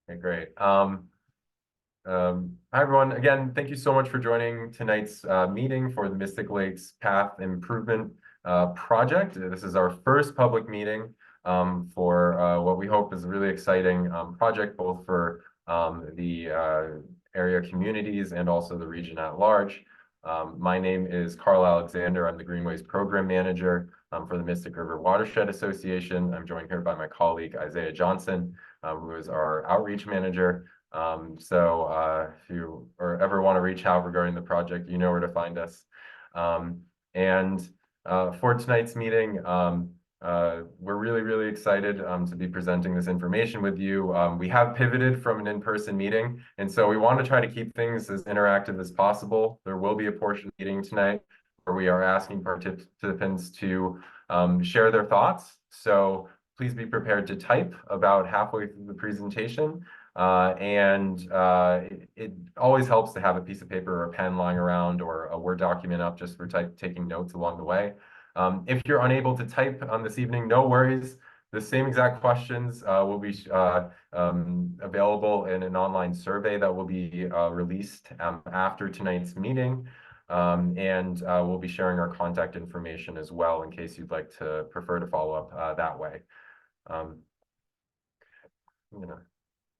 Okay, great. Hi, everyone. Again, thank you so much for joining tonight's meeting for the Mystic Lakes Path Improvement Project. This is our first public meeting for what we hope is a really exciting project, both for the area communities and also the region at large. My name is Carl Alexander. I'm the Greenways Program Manager for the Mystic River Watershed Association. I'm joined here by my colleague, Isaiah Johnson, who is our Outreach Manager. If you ever want to reach out regarding the project, you know where to find us. For tonight's meeting, we're really excited to be presenting this information with you. We have pivoted from an in-person meeting, and so we want to try to keep things as interactive as possible. There will be a portion of the meeting tonight where we are asking participants to share their thoughts. So please be prepared to type about halfway through the presentation. It always helps to have a piece of paper or a pen lying around or a Word document up just for taking notes along the way. If you're unable to type on this evening, no worries. The same exact questions will be available in an online survey that will be released after tonight's meeting. We'll be sharing our contact information as well in case you'd like to prefer to follow up that way. I'm gonna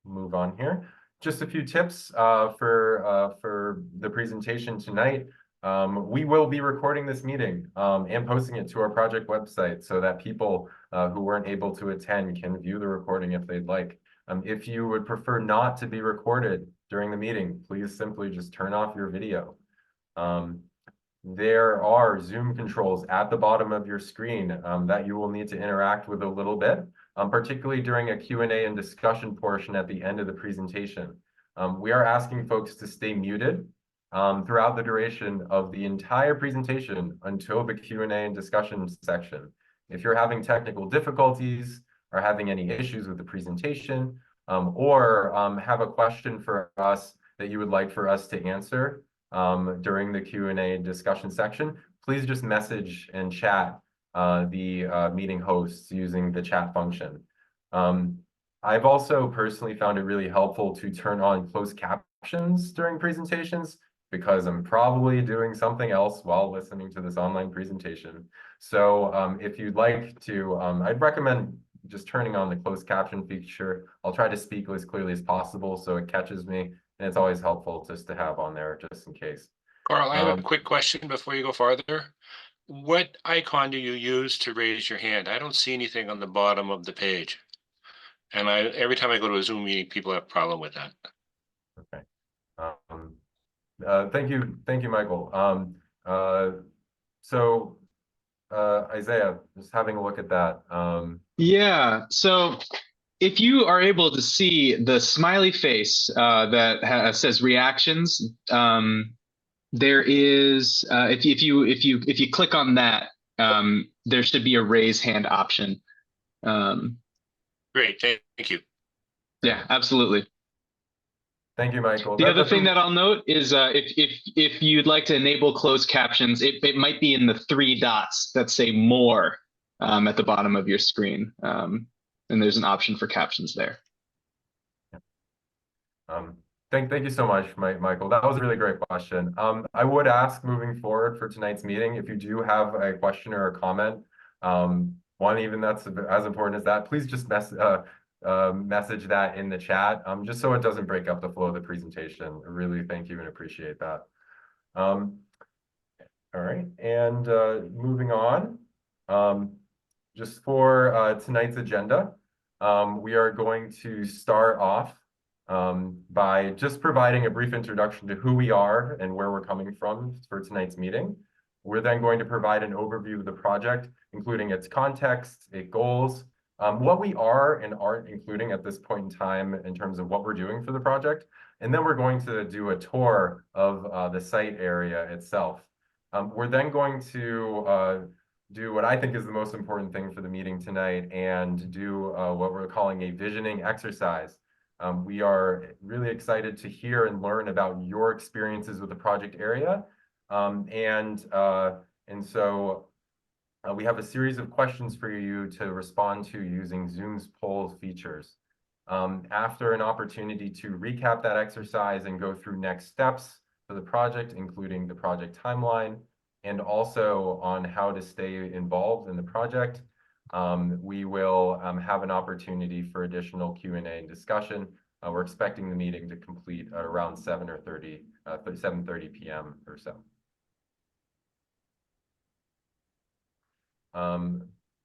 move on here. Just a few tips for the presentation tonight. We will be recording this meeting and posting it to our project website so that people who weren't able to attend can view the recording if they'd like. If you would prefer not to be recorded during the meeting, please simply just turn off your video. There are Zoom controls at the bottom of your screen that you will need to interact with a little bit, particularly during a Q&A and discussion portion at the end of the presentation. We are asking folks to stay muted throughout the duration of the entire presentation until the Q&A and discussion section. If you're having technical difficulties or having any issues with the presentation, or have a question for us that you would like for us to answer during the Q&A discussion section, please just message and chat the meeting hosts using the chat function. I've also personally found it really helpful to turn on closed captions during presentations because I'm probably doing something else while listening to this online presentation. So if you'd like to, I'd recommend just turning on the closed caption feature. I'll try to speak as clearly as possible so it catches me, and it's always helpful just to have on there just in case. Carl, I have a quick question before you go farther. What icon do you use to raise your hand? I don't see anything on the bottom of the page. And every time I go to a Zoom meeting, people have a problem with that. Okay. Thank you, Michael. Isaiah, just having a look at that. Yeah, so if you are able to see the smiley face that says reactions, there is if you click on that, there should be a raise hand option. Great, thank you. Yeah, absolutely. Thank you, Michael. The other thing that I'll note is if you'd like to enable closed captions, it might be in the 3 dots that say more at the bottom of your screen. And there's an option for captions there. Thank you so much, Michael. That was a really great question. I would ask moving forward for tonight's meeting, if you do have a question or a comment, one even that's as important as that, please just message that in the chat, just so it doesn't break up the flow of the presentation. I really thank you and appreciate that. All right, and moving on, just for tonight's agenda, we are going to start off by just providing a brief introduction to who we are and where we're coming from for tonight's meeting. We're then going to provide an overview of the project, including its context, its goals, what we are and aren't including at this point in time in terms of what we're doing for the project. And then we're going to do a tour of the site area itself. We're then going to do what I think is the most important thing for the meeting tonight and do what we're calling a visioning exercise. We are really excited to hear and learn about your experiences with the project area. So we have a series of questions for you to respond to using Zoom's poll features. After an opportunity to recap that exercise and go through next steps for the project, including the project timeline, and also on how to stay involved in the project, we will have an opportunity for additional Q&A and discussion. We're expecting the meeting to complete at around 7:30 p.m. or so.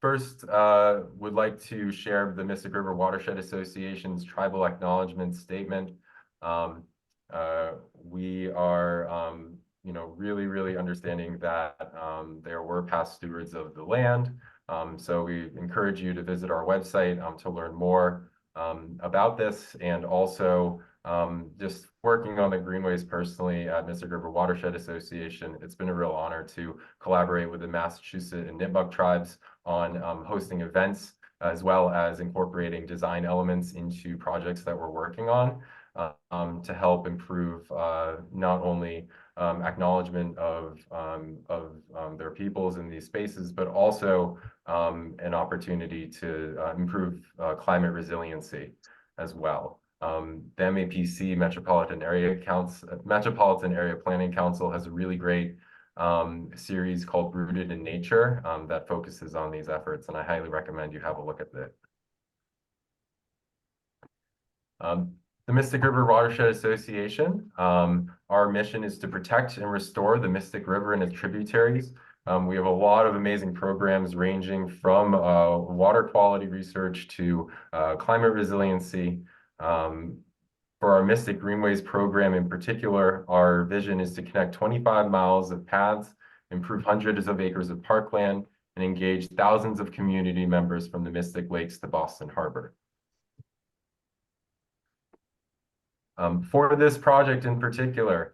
First, would like to share the Mystic River Watershed Association's Tribal Acknowledgement Statement. We are, really understanding that there were past stewards of the land. So we encourage you to visit our website to learn more about this, and also just working on the greenways personally at Mystic River Watershed Association. It's been a real honor to collaborate with the Massachusetts and Nipmuc tribes on hosting events, as well as incorporating design elements into projects that we're working on to help improve not only acknowledgement of their peoples in these spaces, but also an opportunity to improve climate resiliency as well. The MAPC Metropolitan Area Planning Council has a really great series called Rooted in Nature that focuses on these efforts, and I highly recommend you have a look at it. The Mystic River Watershed Association, our mission is to protect and restore the Mystic River and its tributaries. We have a lot of amazing programs ranging from water quality research to climate resiliency. For our Mystic Greenways program in particular, our vision is to connect 25 miles of paths, improve hundreds of acres of parkland, and engage thousands of community members from the Mystic Lakes to Boston Harbor. For this project in particular,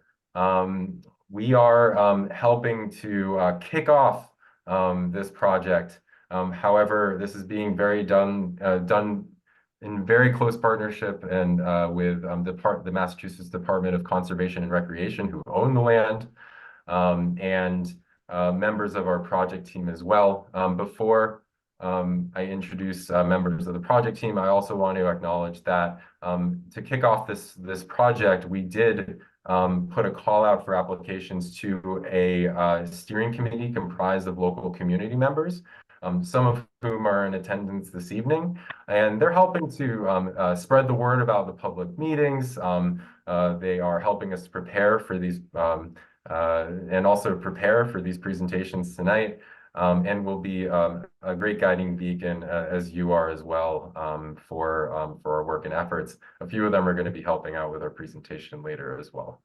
we are helping to kick off this project. However, this is being done in very close partnership and with the Massachusetts Department of Conservation and Recreation, who own the land, and members of our project team as well. Before I introduce members of the project team, I also want to acknowledge that to kick off this project, we did put a call out for applications to a steering committee comprised of local community members, some of whom are in attendance this evening, and they're helping to spread the word about the public meetings. They are helping us prepare for these and also prepare for these presentations tonight, and will be a great guiding beacon as you are as well for our work and efforts. A few of them are going to be helping out with our presentation later as well.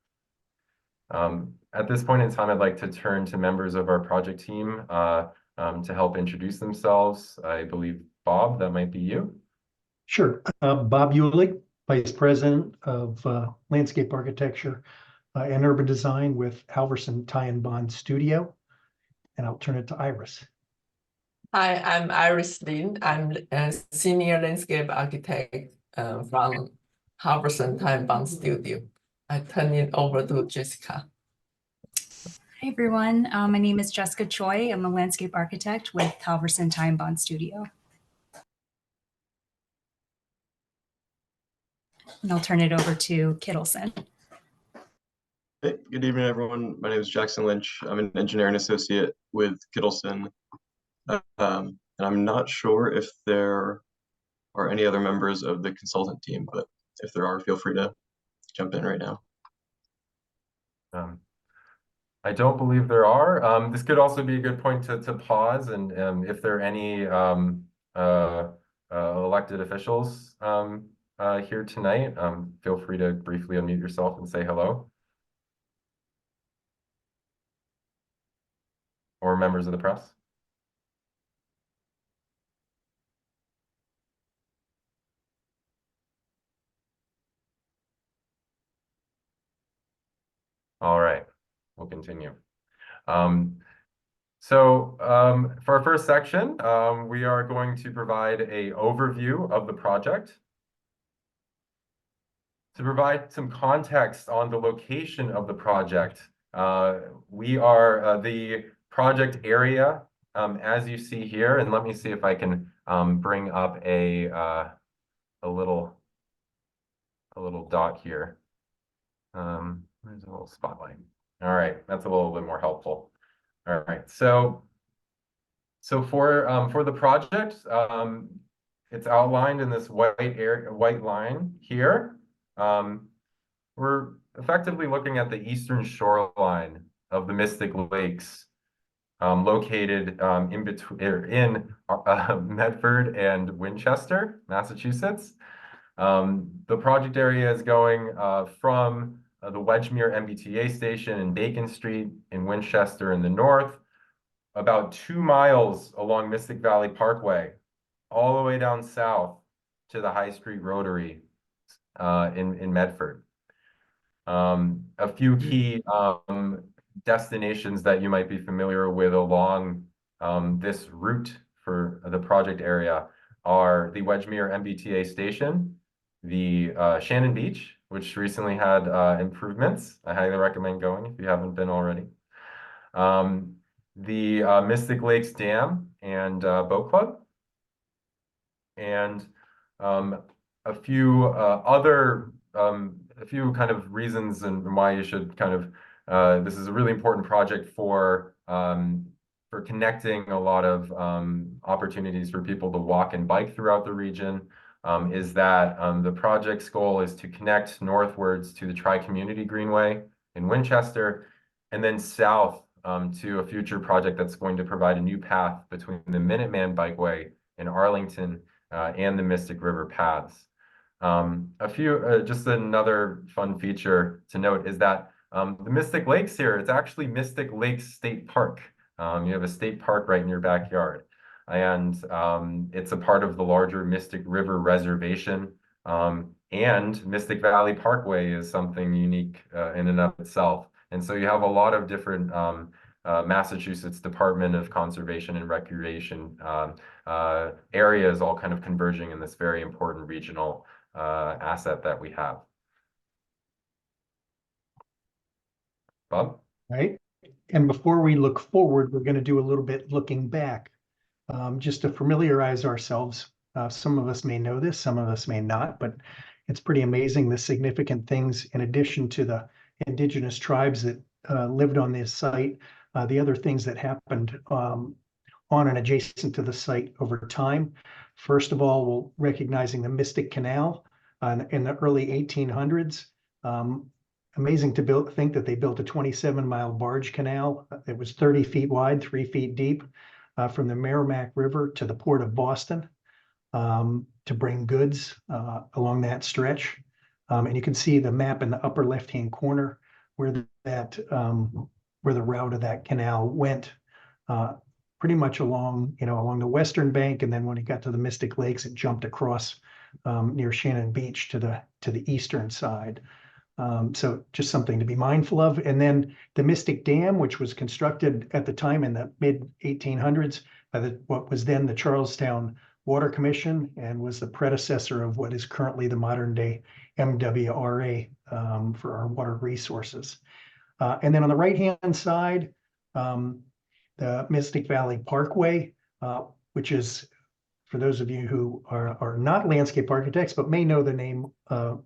At this point in time, I'd like to turn to members of our project team to help introduce themselves. I believe, Bob, that might be you. Sure. Bob Ulig, Vice President of Landscape Architecture and Urban Design with Halverson Tie and Bond Studio. And I'll turn it to Iris. Hi, I'm Iris Lin. I'm a Senior Landscape Architect from Halverson Tie and Bond Studio. I turn it over to Jessica. Hi, everyone. My name is Jessica Choi. I'm a landscape architect with Halverson Tie and Bond Studio. And I'll turn it over to Kittleson. Hey, good evening, everyone. My name is Jackson Lynch. I'm an engineering associate with Kittleson. And I'm not sure if there are any other members of the consultant team, but if there are, feel free to jump in right now. I don't believe there are. This could also be a good point to pause, and if there are any elected officials here tonight, feel free to briefly unmute yourself and say hello. Or members of the press. All right, we'll continue. For our first section, we are going to provide an overview of the project. To provide some context on the location of the project, we are the project area, as you see here, and let me see if I can bring up a little a little dot here. There's a little spotlight. All right, that's a little bit more helpful. All right, so for the project, it's outlined in this white line here. We're effectively looking at the eastern shoreline of the Mystic Lakes, located in between in Medford and Winchester, Massachusetts. The project area is going from the Wedgemere MBTA station in Bacon Street in Winchester in the north, about 2 miles along Mystic Valley Parkway, all the way down south to the High Street Rotary in Medford. A few key destinations that you might be familiar with along this route for the project area are the Wedgemere MBTA station, the Shannon Beach, which recently had improvements. I highly recommend going if you haven't been already. The Mystic Lakes Dam and Boat Club, and a few kind of reasons and why you should kind of this is a really important project for connecting a lot of opportunities for people to walk and bike throughout the region. Is that the project's goal is to connect northwards to the Tri-Community Greenway in Winchester, and then south to a future project that's going to provide a new path between the Minuteman Bikeway in Arlington and the Mystic River paths. Just another fun feature to note is that the Mystic Lakes here, it's actually Mystic Lakes State Park. You have a state park right in your backyard. And it's a part of the larger Mystic River Reservation. And Mystic Valley Parkway is something unique in and of itself. And so you have a lot of different Massachusetts Department of Conservation and Recreation areas all kind of converging in this very important regional asset that we have. Bob? Right. And before we look forward, we're going to do a little bit looking back, just to familiarize ourselves. Some of us may know this, some of us may not, but it's pretty amazing the significant things in addition to the indigenous tribes that lived on this site, the other things that happened on and adjacent to the site over time. First of all, we're recognizing the Mystic Canal in the early 1800s. Amazing to think that they built a 27-mile barge canal. It was 30 feet wide, 3 feet deep, from the Merrimack River to the port of Boston to bring goods along that stretch. And you can see the map in the upper left-hand corner where where the route of that canal went, pretty much along the western bank, and then when it got to the Mystic Lakes, it jumped across near Shannon Beach to the eastern side. So just something to be mindful of. And then the Mystic Dam, which was constructed at the time in the mid-1800s by what was then the Charlestown Water Commission, and was the predecessor of what is currently the modern day MWRA for our water resources. And then on the right-hand side, the Mystic Valley Parkway, which is, for those of you who are not landscape architects, but may know the name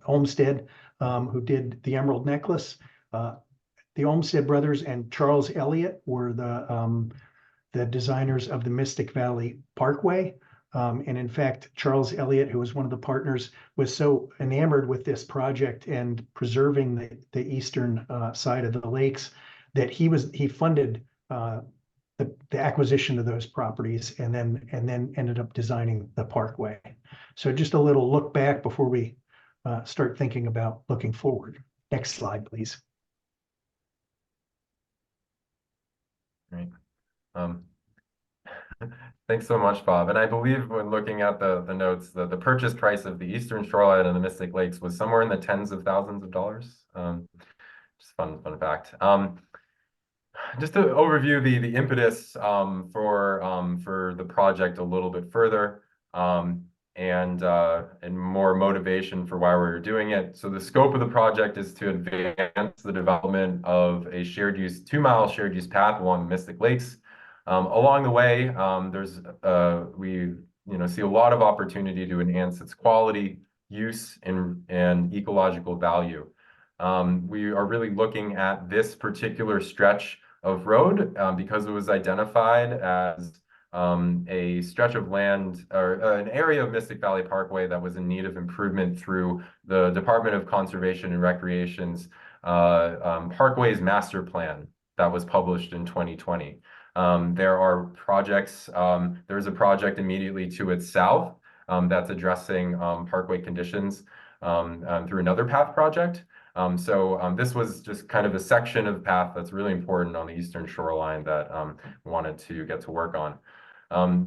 Olmsted, who did the Emerald Necklace. The Olmsted brothers and Charles Elliott were the designers of the Mystic Valley Parkway. And in fact, Charles Elliott, who was one of the partners, was so enamored with this project and preserving the eastern side of the lakes that he funded the acquisition of those properties and then ended up designing the parkway. So just a little look back before we start thinking about looking forward. Next slide, please. Great. Thanks so much, Bob. And I believe when looking at the notes, the purchase price of the eastern shoreline and the Mystic Lakes was somewhere in the tens of thousands of dollars. Just fun fact. Just to overview the impetus for the project a little bit further, and more motivation for why we're doing it. So the scope of the project is to advance the development of a 2-mile shared use path along the Mystic Lakes. Along the way, we see a lot of opportunity to enhance its quality, use, and ecological value. We are really looking at this particular stretch of road because it was identified as a stretch of land or an area of Mystic Valley Parkway that was in need of improvement through the Department of Conservation and Recreation's Parkways Master Plan that was published in 2020. There are projects, there's a project immediately to its south that's addressing parkway conditions through another path project. This was just kind of a section of path that's really important on the eastern shoreline that we wanted to get to work on.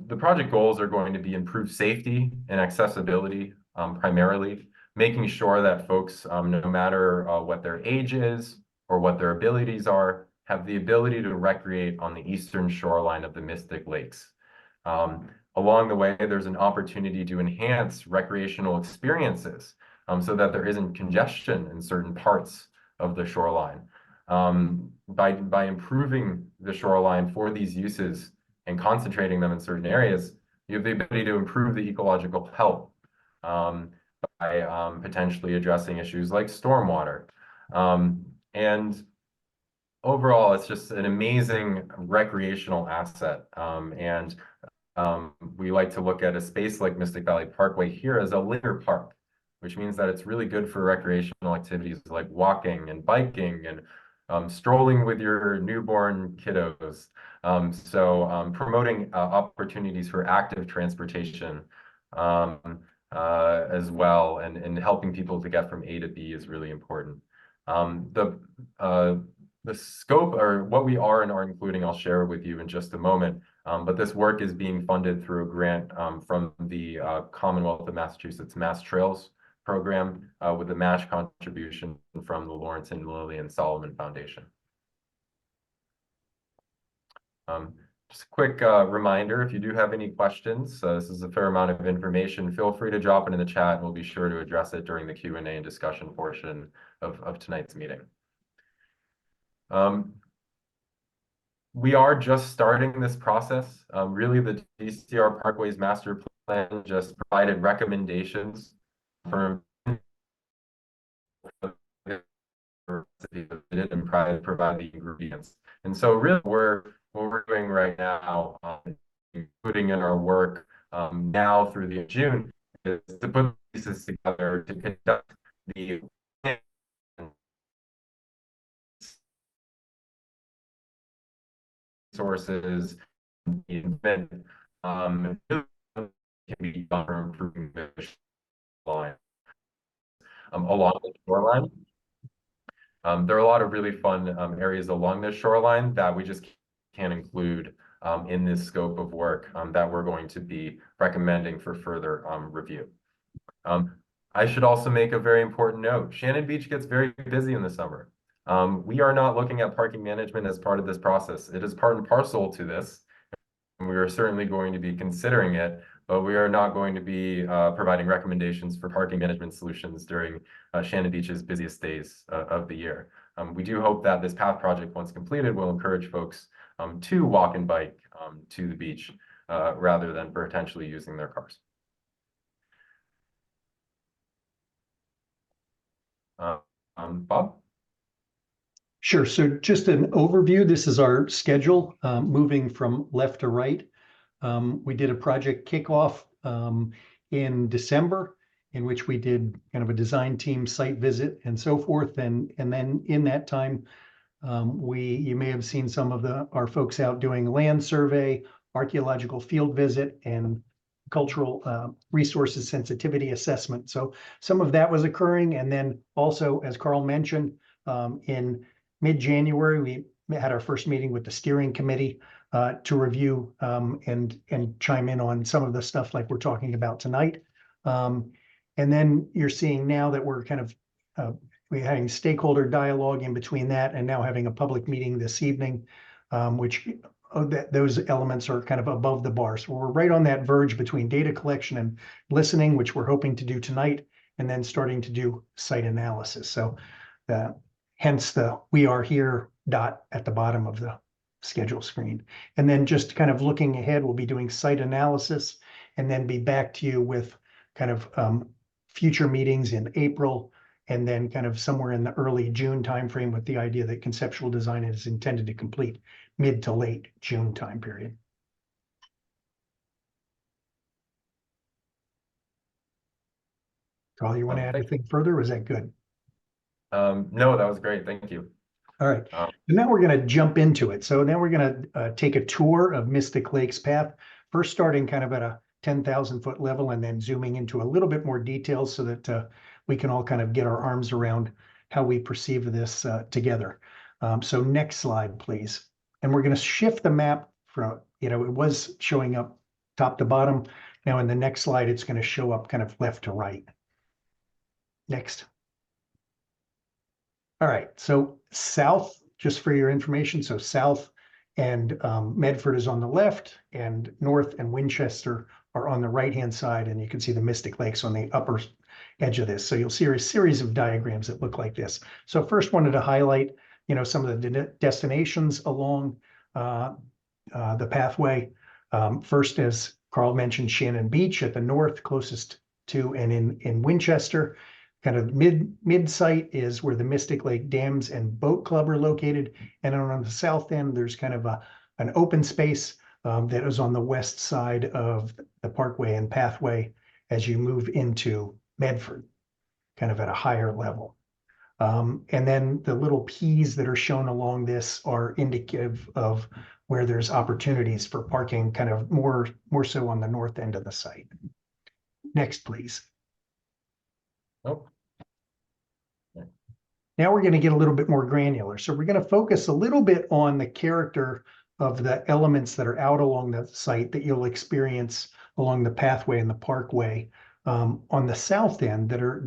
The project goals are going to be improved safety and accessibility primarily, making sure that folks, no matter what their age is or what their abilities are, have the ability to recreate on the eastern shoreline of the Mystic Lakes. Along the way, there's an opportunity to enhance recreational experiences so that there isn't congestion in certain parts of the shoreline. By improving the shoreline for these uses and concentrating them in certain areas, you have the ability to improve the ecological health by potentially addressing issues like stormwater. And overall, it's just an amazing recreational asset. We like to look at a space like Mystic Valley Parkway here as a linear park, which means that it's really good for recreational activities like walking and biking and strolling with your newborn kiddos. Promoting opportunities for active transportation as well, and helping people to get from A to B is really important. The scope, or what we are and are including, I'll share with you in just a moment. But this work is being funded through a grant from the Commonwealth of Massachusetts Mass Trails program with a match contribution from the Lawrence and Lillian Solomon Foundation. Just a quick reminder, if you do have any questions, this is a fair amount of information, feel free to drop it in the chat and we'll be sure to address it during the Q&A and discussion portion of tonight's meeting. We are just starting this process. Really, the DCR Parkways Master Plan just provided recommendations for and provide the ingredients. And so really what we're doing right now, putting in our work now through the June, is to put pieces together to conduct the sources, the event, can be done for improving the line along the shoreline. There are a lot of really fun areas along the shoreline that we just can't include in this scope of work that we're going to be recommending for further review. I should also make a very important note. Shannon Beach gets very busy in the summer. We are not looking at parking management as part of this process. It is part and parcel to this, and we are certainly going to be considering it, but we are not going to be providing recommendations for parking management solutions during Shannon Beach's busiest days of the year. We do hope that this path project, once completed, will encourage folks to walk and bike to the beach rather than potentially using their cars. Bob? Sure. So just an overview. This is our schedule moving from left to right. We did a project kickoff in December, in which we did kind of a design team site visit and so forth. And then in that time, you may have seen some of our folks out doing a land survey, archaeological field visit, and cultural resources sensitivity assessment. So some of that was occurring. And then also, as Carl mentioned, in mid-January, we had our first meeting with the steering committee to review and chime in on some of the stuff like we're talking about tonight. And then you're seeing now that we're kind of we're having stakeholder dialogue in between that and now having a public meeting this evening, which those elements are kind of above the bar. So we're right on that verge between data collection and listening, which we're hoping to do tonight, and then starting to do site analysis. So hence the "we are here" dot at the bottom of the schedule screen. And then just kind of looking ahead, we'll be doing site analysis and then be back to you with kind of future meetings in April, and then kind of somewhere in the early June timeframe, with the idea that conceptual design is intended to complete mid to late June time period. Carl, you want to add anything further, or was that good? No, that was great. Thank you. All right, Um, and now we're going to jump into it. So now we're going to take a tour of Mystic Lake's path, first starting kind of at a 10,000 foot level and then zooming into a little bit more detail so that we can all kind of get our arms around how we perceive this together. So next slide, please. And we're going to shift the map from, it was showing up top to bottom. Now in the next slide, it's going to show up kind of left to right. Next. All right, so south, just for your information, so south and Medford is on the left, and North and Winchester are on the right-hand side, and you can see the Mystic Lakes on the upper edge of this. So you'll see a series of diagrams that look like this. So first wanted to highlight, some of the destinations along the pathway. First, as Carl mentioned, Shannon Beach at the north, closest to, and in Winchester. Kind of mid site is where the Mystic Lake Dams and Boat Club are located. And on the south end, there's kind of an open space that is on the west side of the parkway and pathway as you move into Medford, kind of at a higher level. And then the little P's that are shown along this are indicative of where there's opportunities for parking, kind of more so on the north end of the site. Next, please. oh, Now we're going to get a little bit more granular. So we're going to focus a little bit on the character of the elements that are out along the site that you'll experience along the pathway and the parkway on the south end that are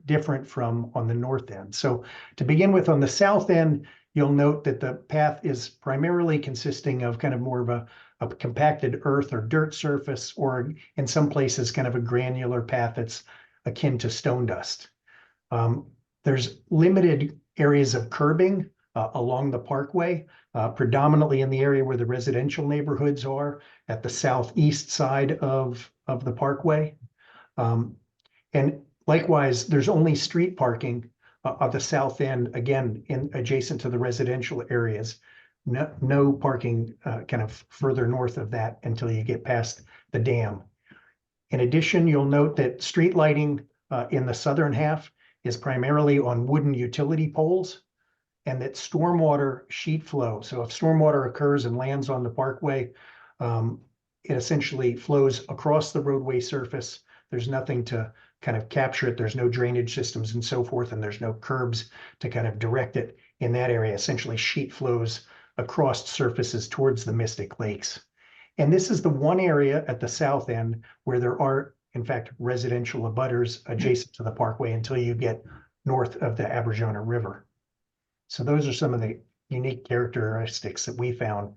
different from on the north end. So to begin with, on the south end, you'll note that the path is primarily consisting of kind of more of a compacted earth or dirt surface, or in some places kind of a granular path that's akin to stone dust. There's limited areas of curbing along the parkway, predominantly in the area where the residential neighborhoods are at the southeast side of the parkway. And likewise, there's only street parking at the south end, again, adjacent to the residential areas. No parking kind of further north of that until you get past the dam. In addition, you'll note that street lighting in the southern half is primarily on wooden utility poles, and that stormwater sheet flow. So if stormwater occurs and lands on the parkway, it essentially flows across the roadway surface. There's nothing to kind of capture it. There's no drainage systems and so forth, and there's no curbs to kind of direct it in that area. Essentially, sheet flows across surfaces towards the Mystic Lakes. And this is the one area at the south end where there are, in fact, residential abutters adjacent to the parkway until you get north of the Aberjona River. So those are some of the unique characteristics that we found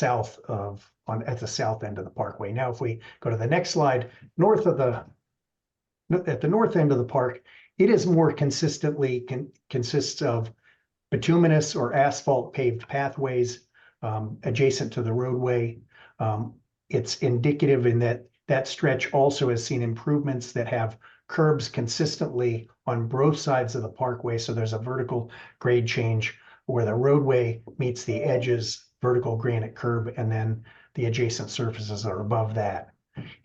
at the south end of the parkway. Now, if we go to the next slide, at the north end of the park, it is more consistently consists of bituminous or asphalt paved pathways adjacent to the roadway. It's indicative in that stretch also has seen improvements that have curbs consistently on both sides of the parkway. So there's a vertical grade change where the roadway meets the edges, vertical granite curb, and then the adjacent surfaces are above that.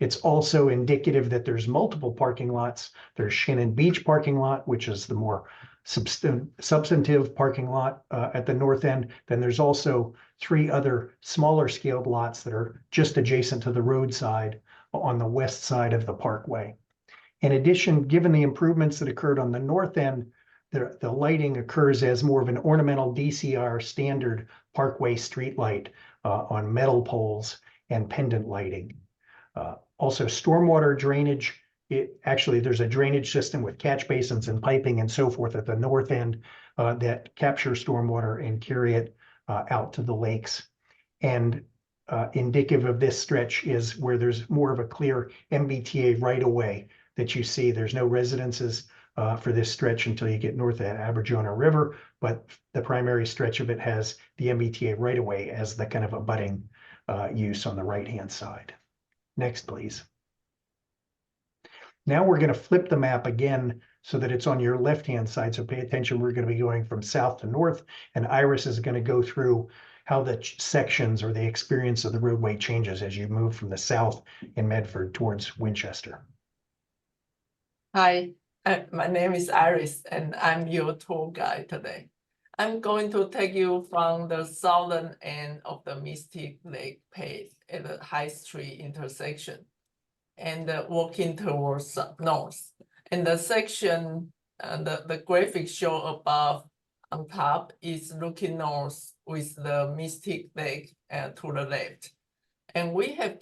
It's also indicative that there's multiple parking lots. There's Shannon Beach parking lot, which is the more substantive parking lot at the north end. Then there's also 3 other smaller scaled lots that are just adjacent to the roadside on the west side of the parkway. In addition, given the improvements that occurred on the north end, the lighting occurs as more of an ornamental DCR standard parkway street light on metal poles and pendant lighting. Also, stormwater drainage. There's a drainage system with catch basins and piping and so forth at the north end that capture stormwater and carry it out to the lakes. And indicative of this stretch is where there's more of a clear MBTA right-of-way that you see. There's no residences for this stretch until you get north of Aberjona River, but the primary stretch of it has the MBTA right-of-way as the kind of abutting use on the right-hand side. Next, please. Now we're going to flip the map again so that it's on your left-hand side. So pay attention. We're going to be going from south to north, and Iris is going to go through how the sections or the experience of the roadway changes as you move from the south in Medford towards Winchester. Hi, my name is Iris, and I'm your tour guide today. I'm going to take you from the southern end of the Mystic Lake path at the High Street intersection and walking towards north. And the section, the graphic show above on top is looking north with the Mystic Lake to the left. And we have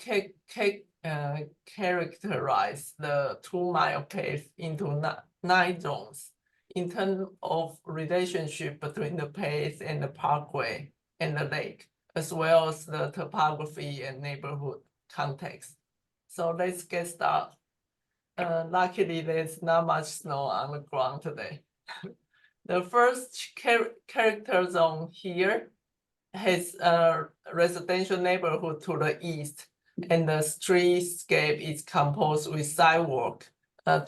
characterized the 2-mile path into 9 zones in terms of relationship between the path and the parkway and the lake, as well as the topography and neighborhood context. So let's get started. Luckily, there's not much snow on the ground today. The first character zone here has a residential neighborhood to the east, and the streetscape is composed with sidewalk,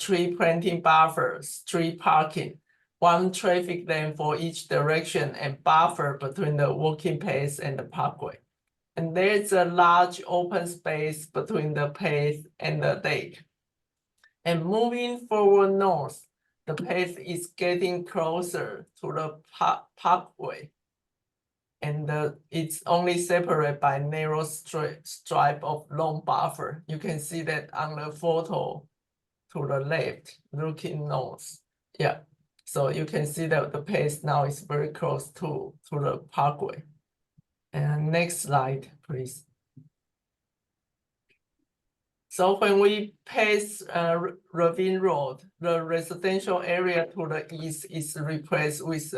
tree planting buffer, street parking, 1 traffic lane for each direction, and buffer between the walking path and the parkway. And there's a large open space between the path and the lake. And moving forward north, the path is getting closer to the parkway. And it's only separated by narrow stripe of long buffer. You can see that on the photo to the left, looking north. Yeah, so you can see that the path now is very close to the parkway. And next slide, please. So when we pass Ravine Road, the residential area to the east is replaced with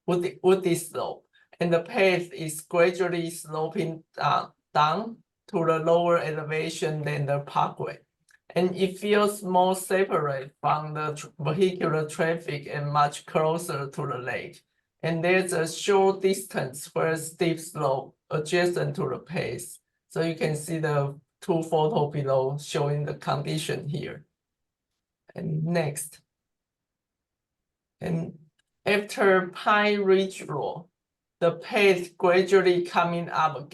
woody slope, and the path is gradually sloping down to the lower elevation than the parkway. And it feels more separate from the vehicular traffic and much closer to the lake. And there's a short distance where steep slope adjacent to the path. So you can see the 2 photos below showing the condition here. And next. And after Pine Ridge Road, the path gradually coming up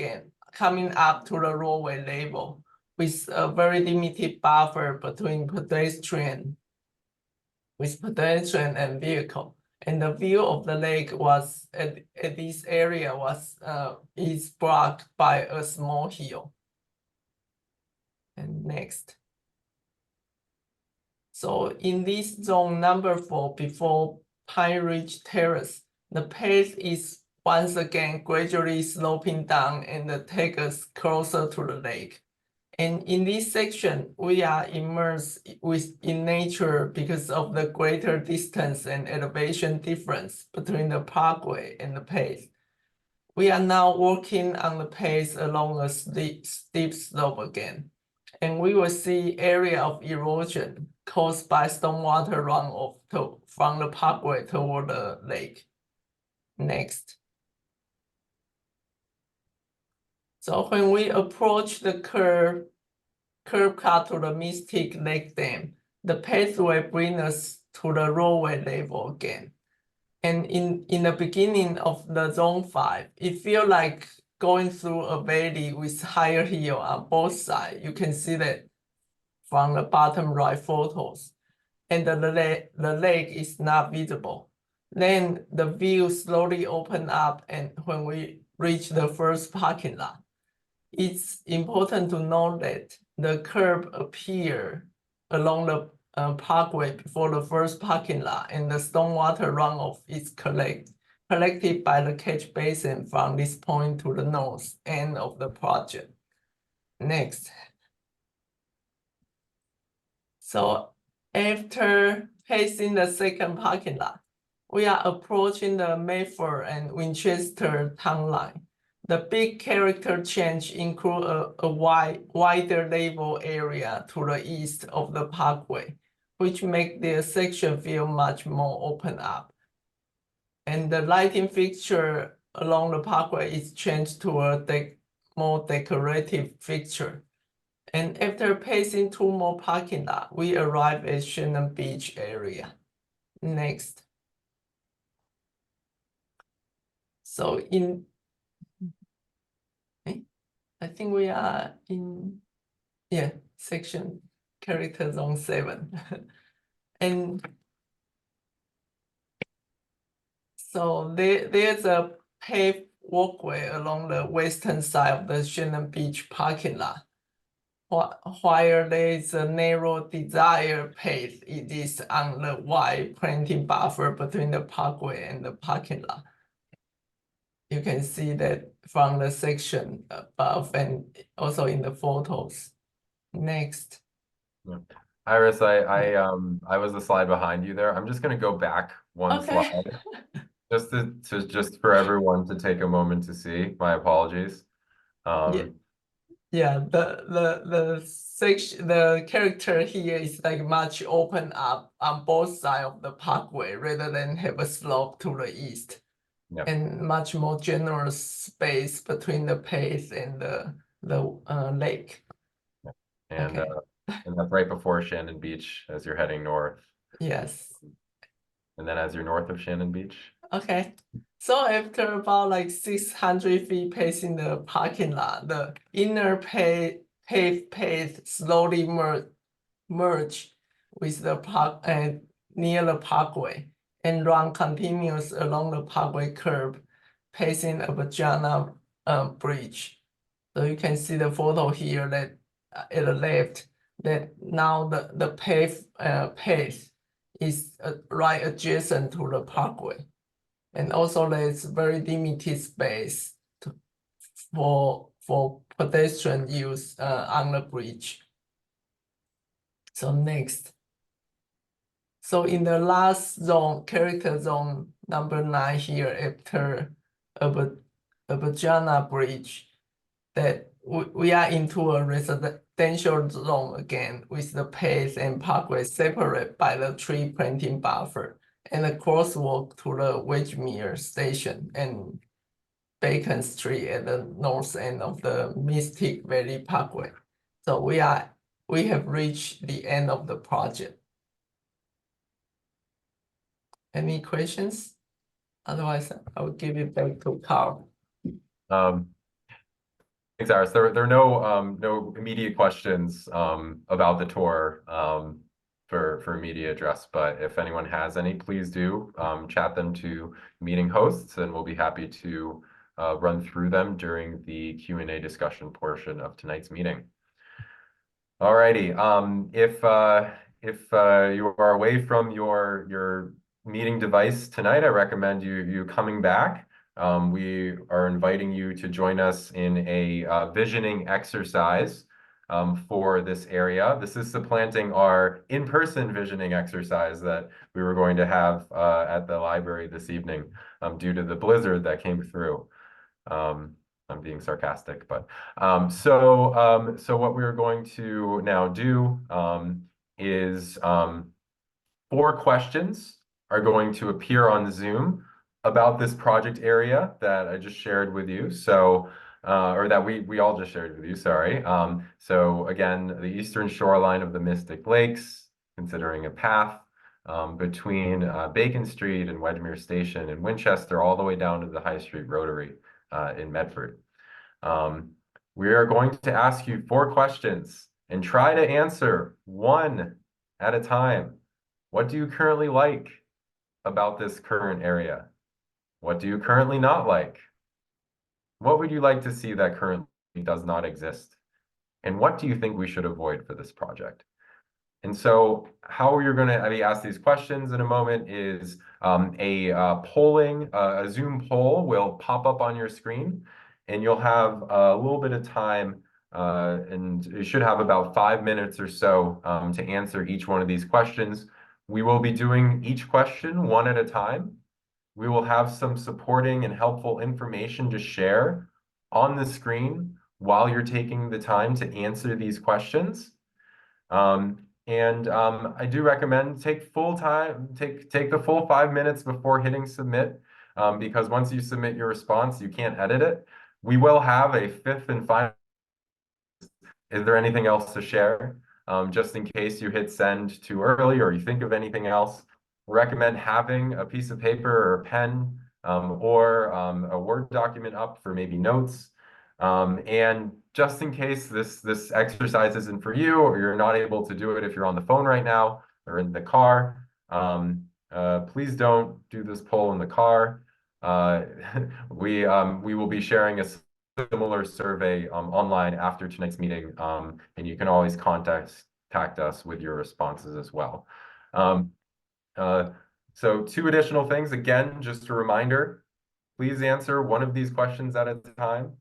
to the roadway level with a very limited buffer between pedestrian and vehicle. And the view of the lake was at this area is blocked by a small hill. And next. So in this zone number 4, before Pine Ridge Terrace, the path is once again gradually sloping down and take us closer to the lake. And in this section, we are immersed in nature because of the greater distance and elevation difference between the parkway and the path. We are now walking on the path along a steep slope again. And we will see area of erosion caused by stormwater runoff from the parkway toward the lake. Next. So when we approach the curb cut to the Mystic Lake Dam, the pathway brings us to the roadway level again. And in the beginning of the zone 5, it feels like going through a valley with higher hill on both sides. You can see that from the bottom right photos. And the lake is not visible. Then the view slowly opened up, and when we reach the first parking lot, it's important to note that the curb appears along the parkway before the first parking lot, and the stormwater runoff is collected by the catch basin from this point to the north end of the project. Next. So after passing the second parking lot, we are approaching the Medford and Winchester town line. The big character change includes a wider level area to the east of the parkway, which makes the section feel much more open up. And the lighting fixture along the parkway is changed to a more decorative fixture. And after passing two more parking lot, we arrive at Shannon Beach area. Next. So I think we are in, section character zone 7. And so there's a paved walkway along the western side of the Shannon Beach parking lot. While there is a narrow desired path, it is on the wide planting buffer between the parkway and the parking lot. You can see that from the section above and also in the photos. Next. Yeah. Iris, I was the slide behind you there. I'm just going to go back one slide just for everyone to take a moment to see. My apologies. Yeah, the section, the character here is like much open up on both sides of the parkway rather than have a slope to the east. Yep. And much more generous space between the path and the lake. And Okay. and that's right before Shannon Beach as you're heading north. Yes. And then as you're north of Shannon Beach. Okay. So after about like 600 feet passing the parking lot, the inner paved path slowly merge with the park and near the parkway and run continuous along the parkway curb, passing a Vagina bridge. So you can see the photo here that at the left, that now the path is right adjacent to the parkway. And also there's very limited space for pedestrian use on the bridge. So next. So in the last zone, character zone number 9 here, after a Vagina bridge, that we are into a residential zone again with the path and parkway separated by the tree planting buffer and a crosswalk to the Wedgemere station and Bacon Street at the north end of the Mystic Valley Parkway. So we have reached the end of the project. Any questions? Otherwise, I will give it back to Carl. Thanks, Iris. There are no immediate questions about the tour for media address, but if anyone has any, please do chat them to meeting hosts, and we'll be happy to run through them during the Q&A discussion portion of tonight's meeting. Alrighty. If you are away from your meeting device tonight, I recommend you coming back. We are inviting you to join us in a visioning exercise for this area. This is supplanting our in-person visioning exercise that we were going to have at the library this evening due to the blizzard that came through. I'm being sarcastic, but so what we're going to now do is 4 questions are going to appear on Zoom about this project area that I just shared with you. So, or that we all just shared with you, sorry. So again, the eastern shoreline of the Mystic Lakes, considering a path between Bacon Street and Wedgemere Station in Winchester, all the way down to the High Street Rotary in Medford. We are going to ask you 4 questions and try to answer one at a time. What do you currently like about this current area? What do you currently not like? What would you like to see that currently does not exist? And what do you think we should avoid for this project? And so how you're going to be asked these questions in a moment is a Zoom poll will pop up on your screen, and you'll have a little bit of time, and you should have about 5 minutes or so to answer each one of these questions. We will be doing each question one at a time. We will have some supporting and helpful information to share on the screen while you're taking the time to answer these questions. I do recommend take the full 5 minutes before hitting submit, because once you submit your response, you can't edit it. We will have a 5th and final is there anything else to share? Just in case you hit send too early or you think of anything else, recommend having a piece of paper or a pen or a Word document up for maybe notes. And just in case this exercise isn't for you or you're not able to do it if you're on the phone right now or in the car, please don't do this poll in the car. We will be sharing a similar survey online after tonight's meeting, and you can always contact us with your responses as well. So 2 additional things. Again, just a reminder, please answer one of these questions at a time.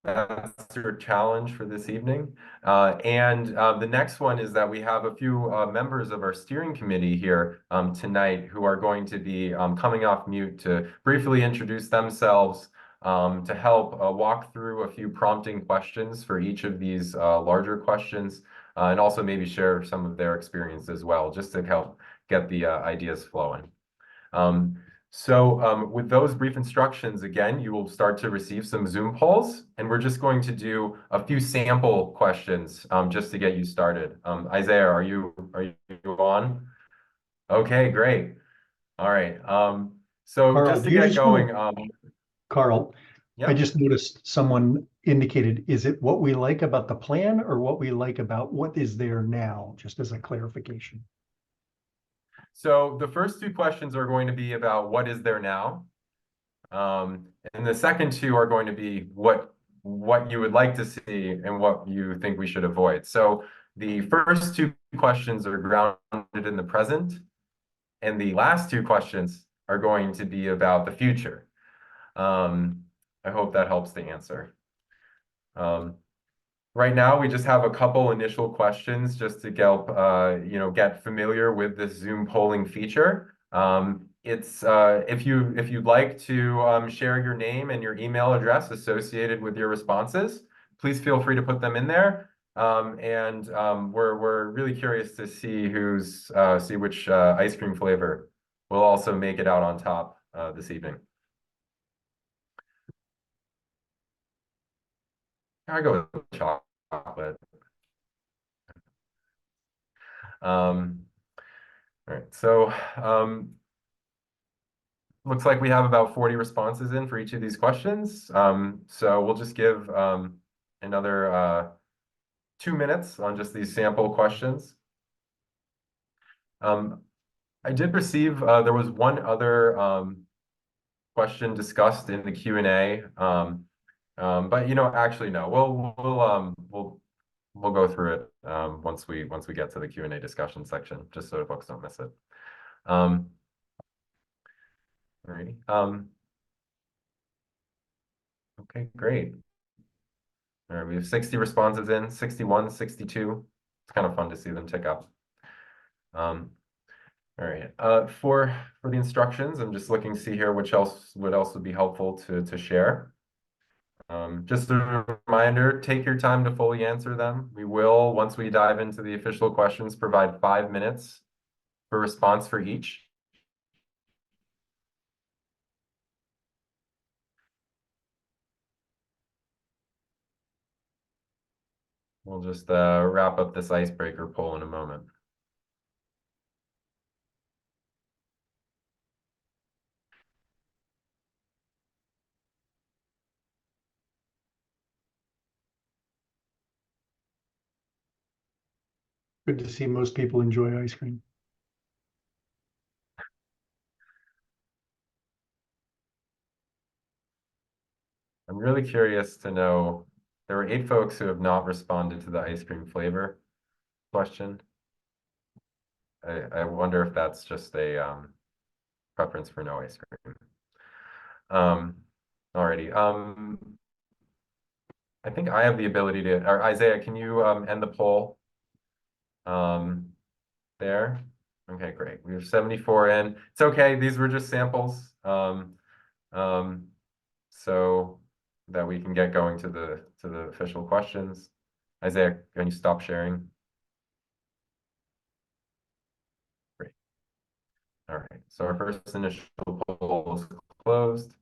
That's your challenge for this evening. And the next one is that we have a few members of our steering committee here tonight who are going to be coming off mute to briefly introduce themselves, to help walk through a few prompting questions for each of these larger questions, and also maybe share some of their experience as well, just to help get the ideas flowing. So with those brief instructions, again, you will start to receive some Zoom polls, and we're just going to do a few sample questions just to get you started. Isaiah, are you on? Okay, great. All right. So Carl, just to do you get just going, Carl, I yeah. just noticed someone indicated, is it what we like about the plan or what we like about what is there now, just as a clarification? So the first 2 questions are going to be about what is there now. And the second 2 are going to be what you would like to see and what you think we should avoid. So the first 2 questions are grounded in the present, and the last 2 questions are going to be about the future. I hope that helps to answer. Right now, we just have a couple initial questions just to help get familiar with this Zoom polling feature. It's if you'd like to share your name and your email address associated with your responses, please feel free to put them in there. We're really curious to see which ice cream flavor will also make it out on top this evening. I go with chocolate. All right, so looks like we have about 40 responses in for each of these questions. So we'll just give another 2 minutes on just these sample questions. I did receive, there was one other question discussed in the Q&A. But actually no, we'll go through it once we get to the Q&A discussion section, just so folks don't miss it. Alrighty. Okay, great. All right, we have 60 responses in, 61, 62. It's kind of fun to see them tick up. All right. For the instructions, I'm just looking to see here what else would be helpful to share. Just a reminder, take your time to fully answer them. We will, once we dive into the official questions, provide 5 minutes for response for each. We'll just wrap up this icebreaker poll in a moment. Good to see most people enjoy ice cream. I'm really curious to know, there were 8 folks who have not responded to the ice cream flavor question. I wonder if that's just a preference for no ice cream. Alrighty. I think I have the ability to, or Isaiah, can you end the poll? There. Okay, great. We have 74 in. It's okay. These were just samples. So that we can get going to the official questions. Isaiah, can you stop sharing? Great. All right. So our first initial poll is closed.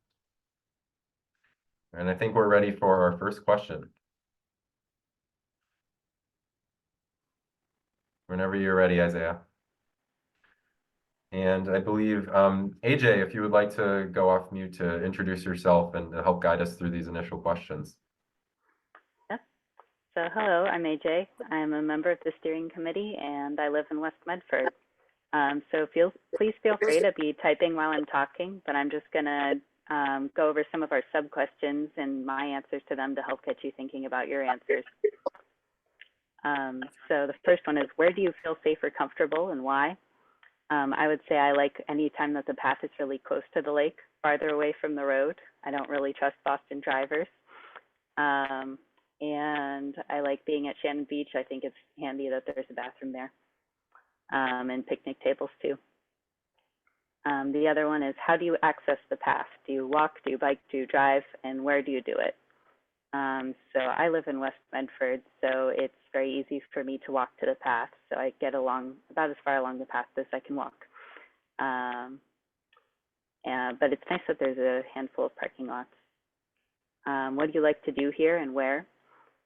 And I think we're ready for our first question. Whenever you're ready, Isaiah. And I believe, AJ, if you would like to go off mute to introduce yourself and to help guide us through these initial questions. Yep. So hello, I'm AJ. I'm a member of the steering committee and I live in West Medford. So please feel free to be typing while I'm talking, but I'm just gonna go over some of our sub questions and my answers to them to help get you thinking about your answers. So the first one is, where do you feel safe or comfortable and why? I would say I like any time that the path is really close to the lake, farther away from the road. I don't really trust Boston drivers. And I like being at Shannon Beach. I think it's handy that there's a bathroom there, and picnic tables too. The other one is, how do you access the path? Do you walk, do you bike, do you drive, and where do you do it? So I live in West Medford, so it's very easy for me to walk to the path. So I get along about as far along the path as I can walk. But it's nice that there's a handful of parking lots. What do you like to do here and where?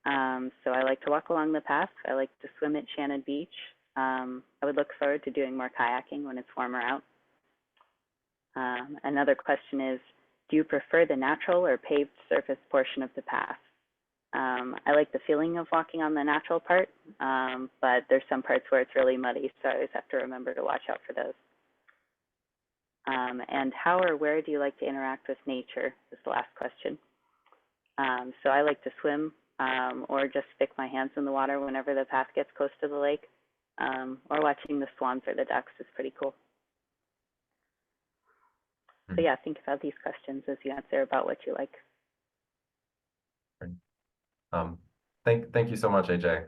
So I like to walk along the path. I like to swim at Shannon Beach. I would look forward to doing more kayaking when it's warmer out. Another question is, do you prefer the natural or paved surface portion of the path? I like the feeling of walking on the natural part, but there's some parts where it's really muddy, so I always have to remember to watch out for those. And how or where do you like to interact with nature is the last question. So I like to swim or just stick my hands in the water whenever the path gets close to the lake, or watching the swans or the ducks is pretty cool. So yeah, think about these questions as you answer about what you like. Thank you so much, AJ.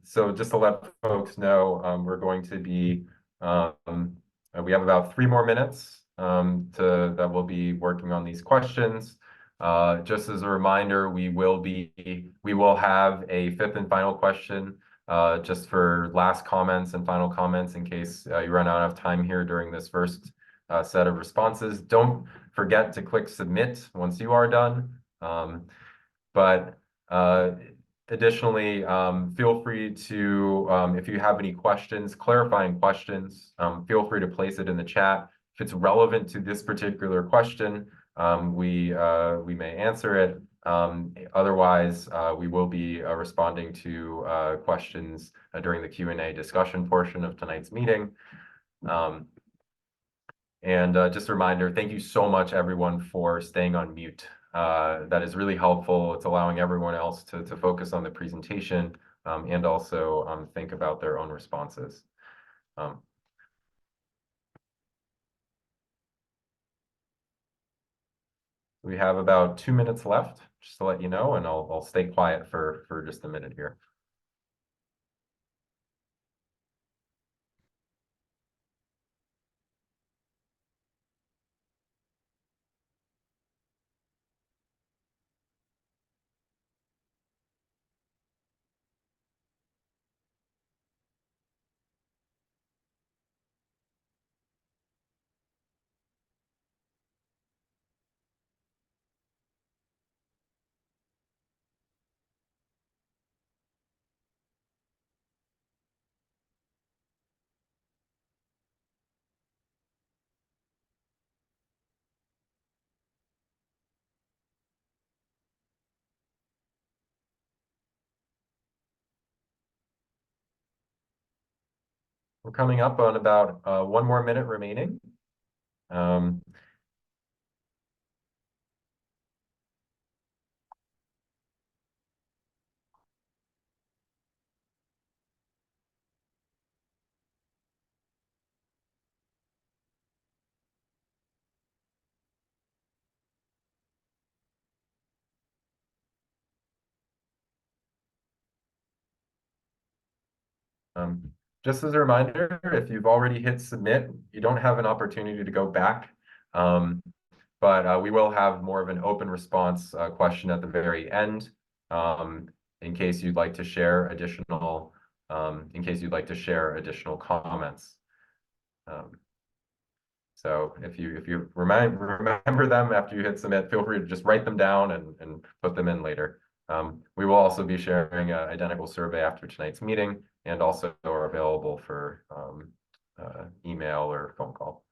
So just to let folks know, we're going to be, we have about 3 more minutes that we'll be working on these questions. Just as a reminder, we will have a 5th and final question just for last comments and final comments in case you run out of time here during this first set of responses. Don't forget to click submit once you are done. Additionally, feel free to, if you have any questions, clarifying questions, feel free to place it in the chat. If it's relevant to this particular question, we may answer it. Otherwise, we will be responding to questions during the Q&A discussion portion of tonight's meeting. Just a reminder, thank you so much, everyone, for staying on mute. That is really helpful. It's allowing everyone else to focus on the presentation and also think about their own responses. We have about 2 minutes left, just to let you know, and I'll stay quiet for just a minute here. We're coming up on about 1 more minute remaining. Just as a reminder, if you've already hit submit, you don't have an opportunity to go back. But we will have more of an open response question at the very end, in case you'd like to share additional comments. So if you remember them after you hit submit, feel free to just write them down and put them in later. We will also be sharing an identical survey after tonight's meeting and also are available for email or phone call.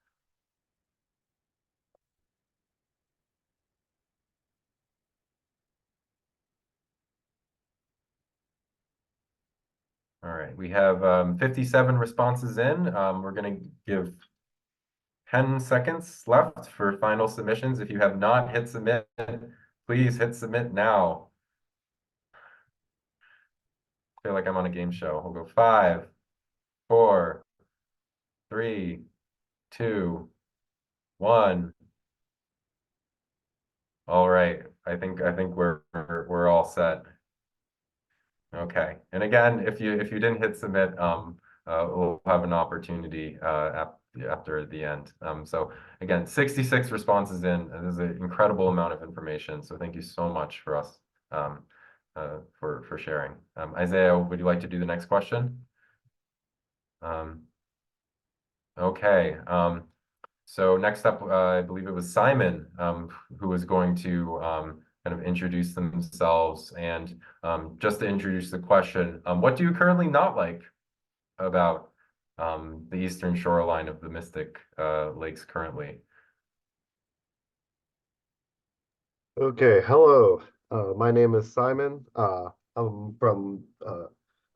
All right, we have 57 responses in. We're going to give 10 seconds left for final submissions. If you have not hit submit, please hit submit now. I feel like I'm on a game show. We'll go 5, 4, 3, 2, 1. All right, I think we're all set. Okay, and again, if you didn't hit submit, we'll have an opportunity after the end. So again, 66 responses in. This is an incredible amount of information. So thank you so much for us for sharing. Isaiah, would you like to do the next question? Okay. So next up, I believe it was Simon who was going to kind of introduce themselves. And just to introduce the question, what do you currently not like about the eastern shoreline of the Mystic Lakes currently? Okay, hello. My name is Simon. I'm from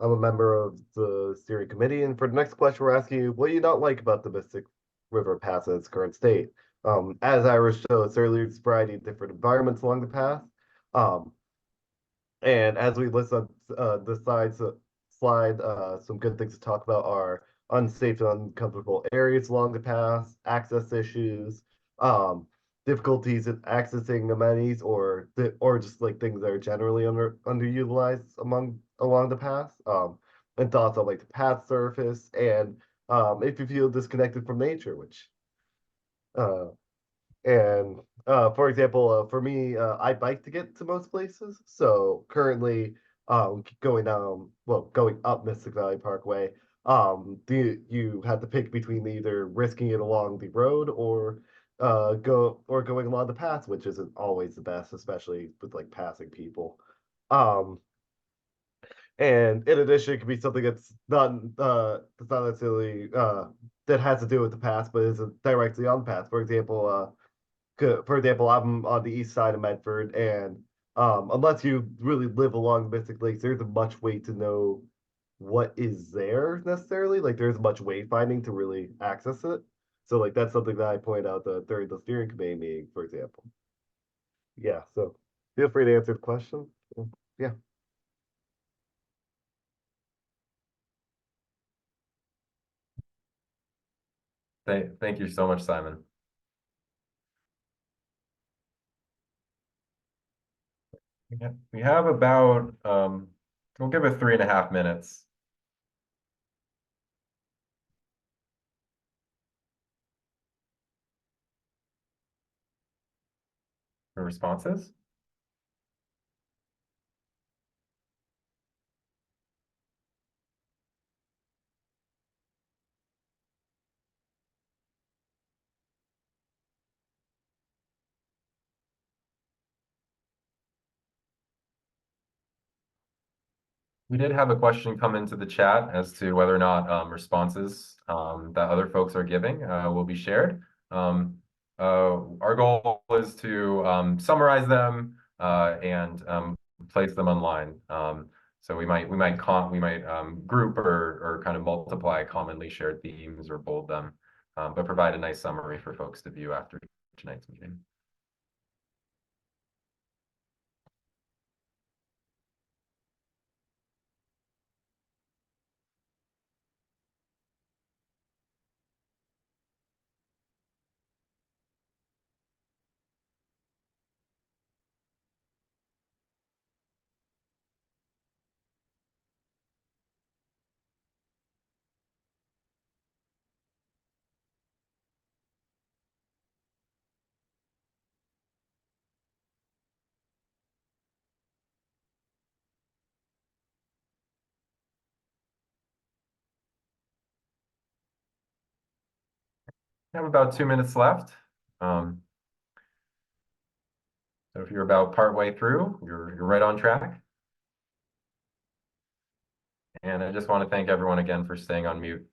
I'm a member of the steering committee, and for the next question, we're asking you, what do you not like about the Mystic River Pass in its current state? As Irish showed us earlier, it's a variety of different environments along the path. And as we list on the slide, some good things to talk about are unsafe and uncomfortable areas along the path, access issues, difficulties in accessing amenities, or just like things that are generally underutilized along the path, and thoughts on like the path surface, and if you feel disconnected from nature, which uh, and for example, for me, I bike to get to most places. So currently, going up Mystic Valley Parkway, you have to pick between either risking it along the road or going along the path, which isn't always the best, especially with like passing people. Um, and in addition, it could be something that's not necessarily that has to do with the path, but isn't directly on the path. For example, I'm on the east side of Medford, and unless you really live along Mystic Lakes, there isn't much way to know what is there necessarily. Like there's much wayfinding to really access it. So like that's something that I point out during the steering committee meeting, for example. Yeah, so feel free to answer the question. Yeah. Thank you so much, Simon. We have about, we'll give it 3.5 minutes. For responses. We did have a question come into the chat as to whether or not responses that other folks are giving will be shared. Our goal is to summarize them and place them online. So we might group or kind of multiply commonly shared themes or bold them, but provide a nice summary for folks to view after tonight's meeting. We have about 2 minutes left. So if you're about partway through, you're right on track. And I just want to thank everyone again for staying on mute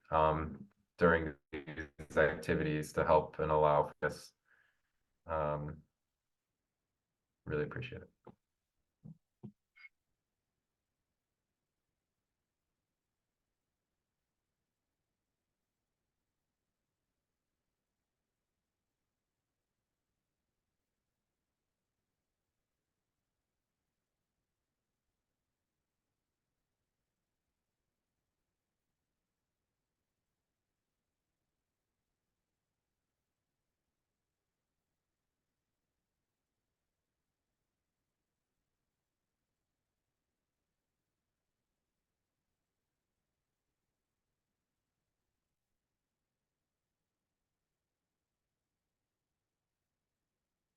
during these activities to help and allow for this. Really appreciate it.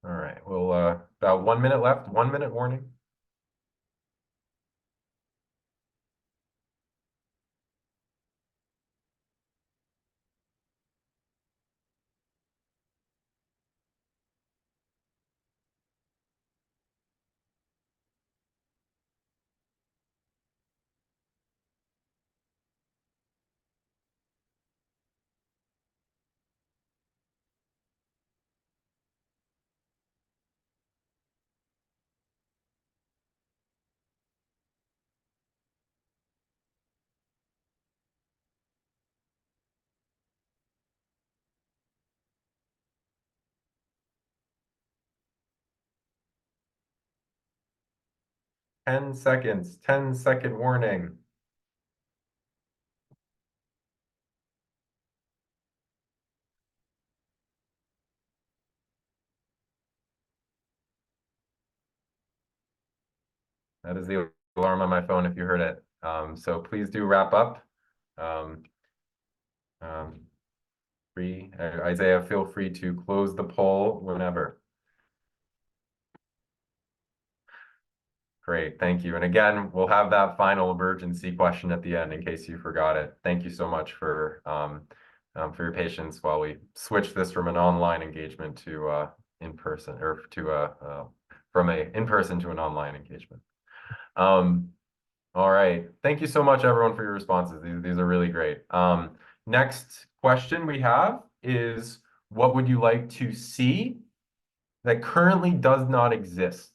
All right, well, about 1 minute left, 1 minute warning. Ten seconds, 10-second warning. That is the alarm on my phone if you heard it. So please do wrap up. Isaiah, feel free to close the poll whenever. Great, thank you. And again, we'll have that final emergency question at the end in case you forgot it. Thank you so much for your patience while we switch this from an online engagement to in-person, or to from a in-person to an online engagement. All right, thank you so much everyone for your responses. These are really great. Next question we have is, what would you like to see that currently does not exist?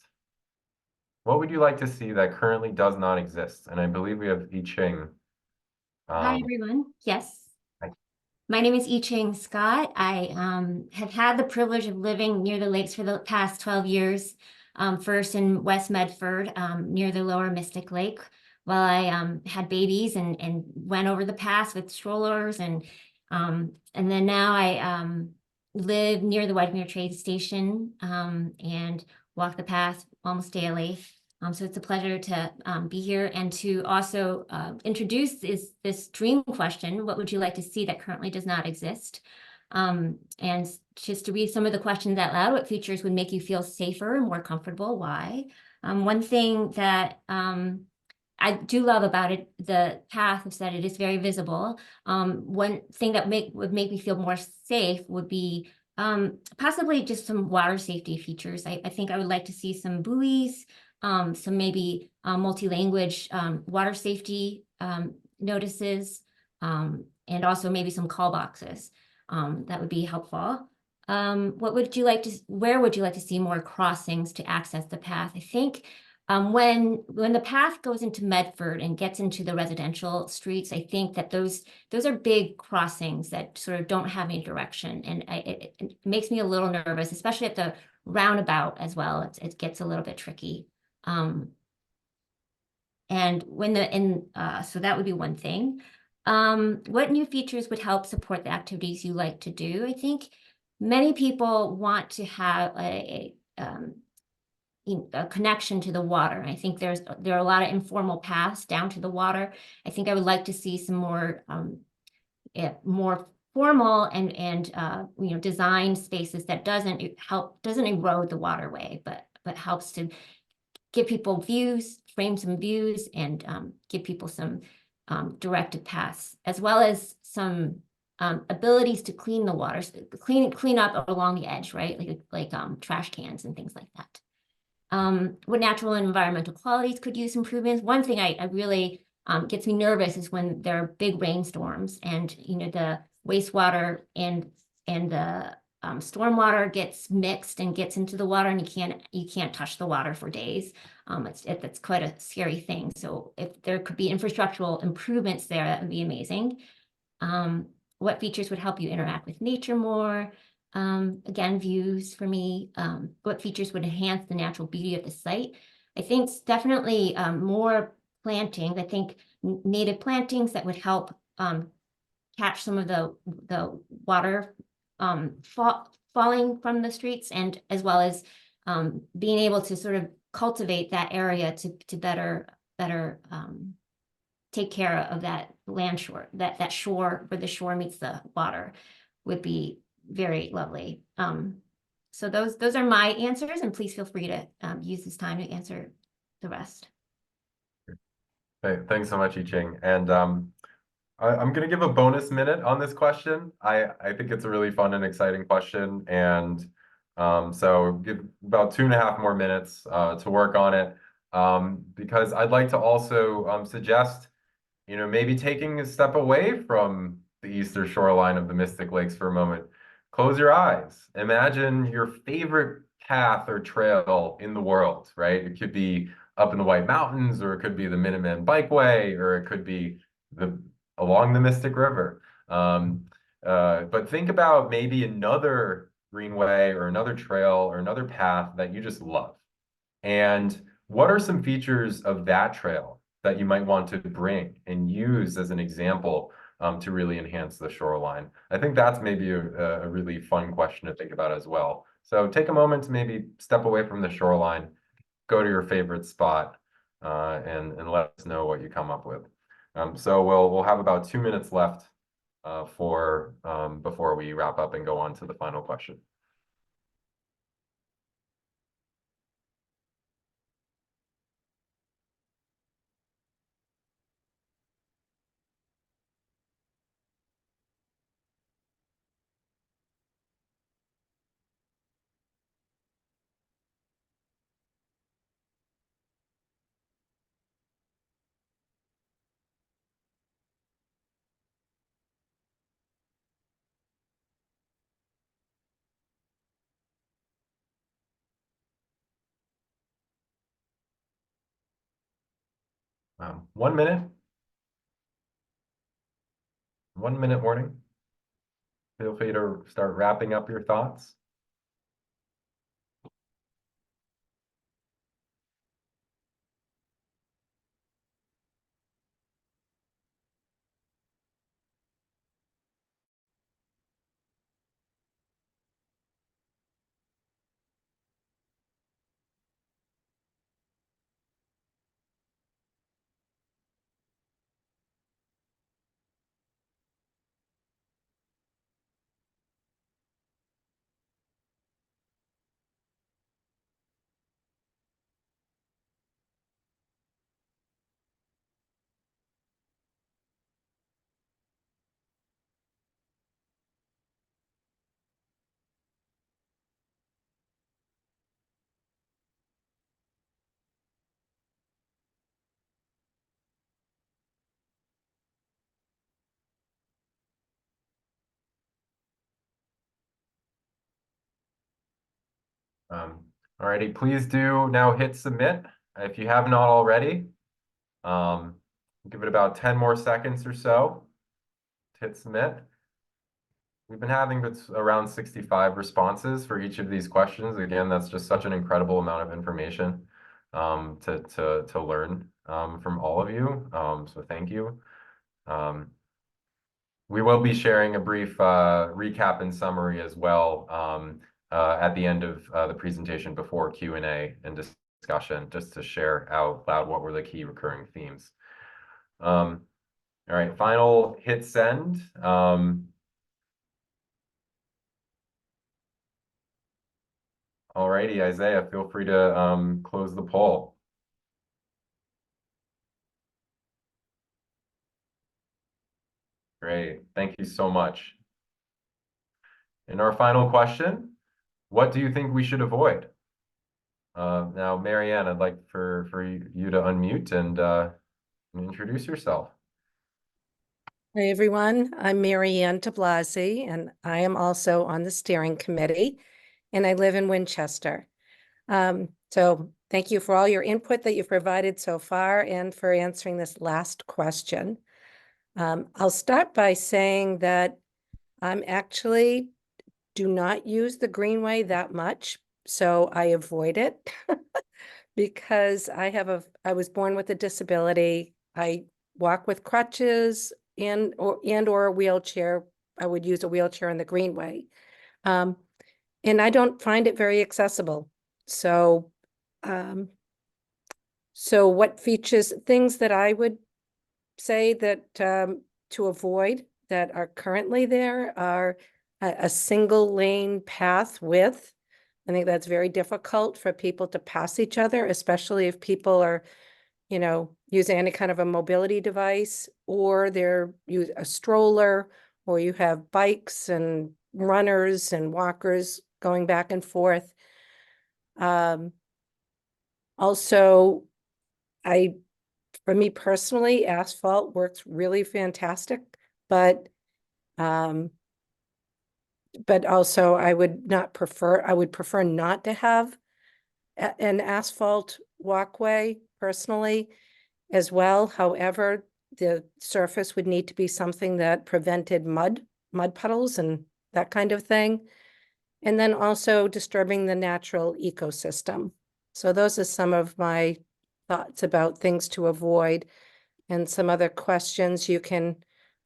What would you like to see that currently does not exist? And I believe we have I Ching. Hi, everyone. Yes. Hi. My name is I Ching Scott. I have had the privilege of living near the lakes for the past 12 years, first in West Medford, near the lower Mystic Lake, while I had babies and went over the pass with strollers. And then now I live near the Wedgmere Trade Station and walk the path almost daily. So it's a pleasure to be here and to also introduce this dream question: what would you like to see that currently does not exist? And just to read some of the questions out loud: what features would make you feel safer and more comfortable? Why? One thing that I do love about it, the path, is that it is very visible. One thing that would make me feel more safe would be possibly just some water safety features. I think I would like to see some buoys, some maybe multi-language water safety notices, and also maybe some call boxes. That would be helpful. Where would you like to see more crossings to access the path? I think when the path goes into Medford and gets into the residential streets, I think that those are big crossings that sort of don't have any direction, and it makes me a little nervous, especially at the roundabout as well. It gets a little bit tricky. So that would be one thing. What new features would help support the activities you like to do? I think many people want to have a connection to the water. I think there are a lot of informal paths down to the water. I think I would like to see some more formal and design spaces that doesn't erode the waterway, but helps to give people views, frame some views, and give people some directed paths, as well as some abilities to clean the water, clean up along the edge, right? Like trash cans and things like that. What natural and environmental qualities could use improvements? One thing I really gets me nervous is when there are big rainstorms and the wastewater and the stormwater gets mixed and gets into the water, and you can't touch the water for days. That's quite a scary thing. So if there could be infrastructural improvements there, that would be amazing. What features would help you interact with nature more? Again, views for me. What features would enhance the natural beauty of the site? I think definitely more plantings. I think native plantings that would help catch some of the water falling from the streets, and as well as being able to sort of cultivate that area to better take care of that land shore, that shore where the shore meets the water would be very lovely. So those are my answers, and please feel free to use this time to answer the rest. Hey, thanks so much, I Ching. And I'm going to give a bonus minute on this question. I think it's a really fun and exciting question. And so give about 2.5 more minutes to work on it, because I'd like to also suggest, maybe taking a step away from the eastern shoreline of the Mystic Lakes for a moment. Close your eyes. Imagine your favorite path or trail in the world, right? It could be up in the White Mountains, or it could be the Minuteman Bikeway, or it could be along the Mystic River. But think about maybe another greenway or another trail or another path that you just love. And what are some features of that trail that you might want to bring and use as an example to really enhance the shoreline? I think that's maybe a really fun question to think about as well. So take a moment to maybe step away from the shoreline, go to your favorite spot, and let us know what you come up with. So we'll have about 2 minutes left before we wrap up and go on to the final question. Um, 1 minute. 1 minute warning. Feel free to start wrapping up your thoughts. Alrighty, please do now hit submit if you have not already. Give it about 10 more seconds or so to hit submit. We've been having around 65 responses for each of these questions. Again, that's just such an incredible amount of information to learn from all of you. So thank you. We will be sharing a brief recap and summary as well at the end of the presentation before Q&A and discussion, just to share out loud what were the key recurring themes. All right, final hit send. Alrighty, Isaiah, feel free to close the poll. Great, thank you so much. And our final question, what do you think we should avoid? Now, Marianne, I'd like for you to unmute and introduce yourself. Hi, everyone. I'm Marianne DeBlasi, and I am also on the steering committee, and I live in Winchester. So thank you for all your input that you've provided so far and for answering this last question. I'll start by saying that I'm actually do not use the Greenway that much, so I avoid it because I was born with a disability. I walk with crutches and or a wheelchair. I would use a wheelchair in the Greenway. And I don't find it very accessible. So what things that I would say that to avoid that are currently there are a single lane path width. I think that's very difficult for people to pass each other, especially if people are, using any kind of a mobility device, or they're use a stroller, or you have bikes and runners and walkers going back and forth. Also, for me personally, asphalt works really fantastic, but also I would prefer not to have an asphalt walkway personally as well. However, the surface would need to be something that prevented mud puddles and that kind of thing. And then also disturbing the natural ecosystem. So those are some of my thoughts about things to avoid. And some other questions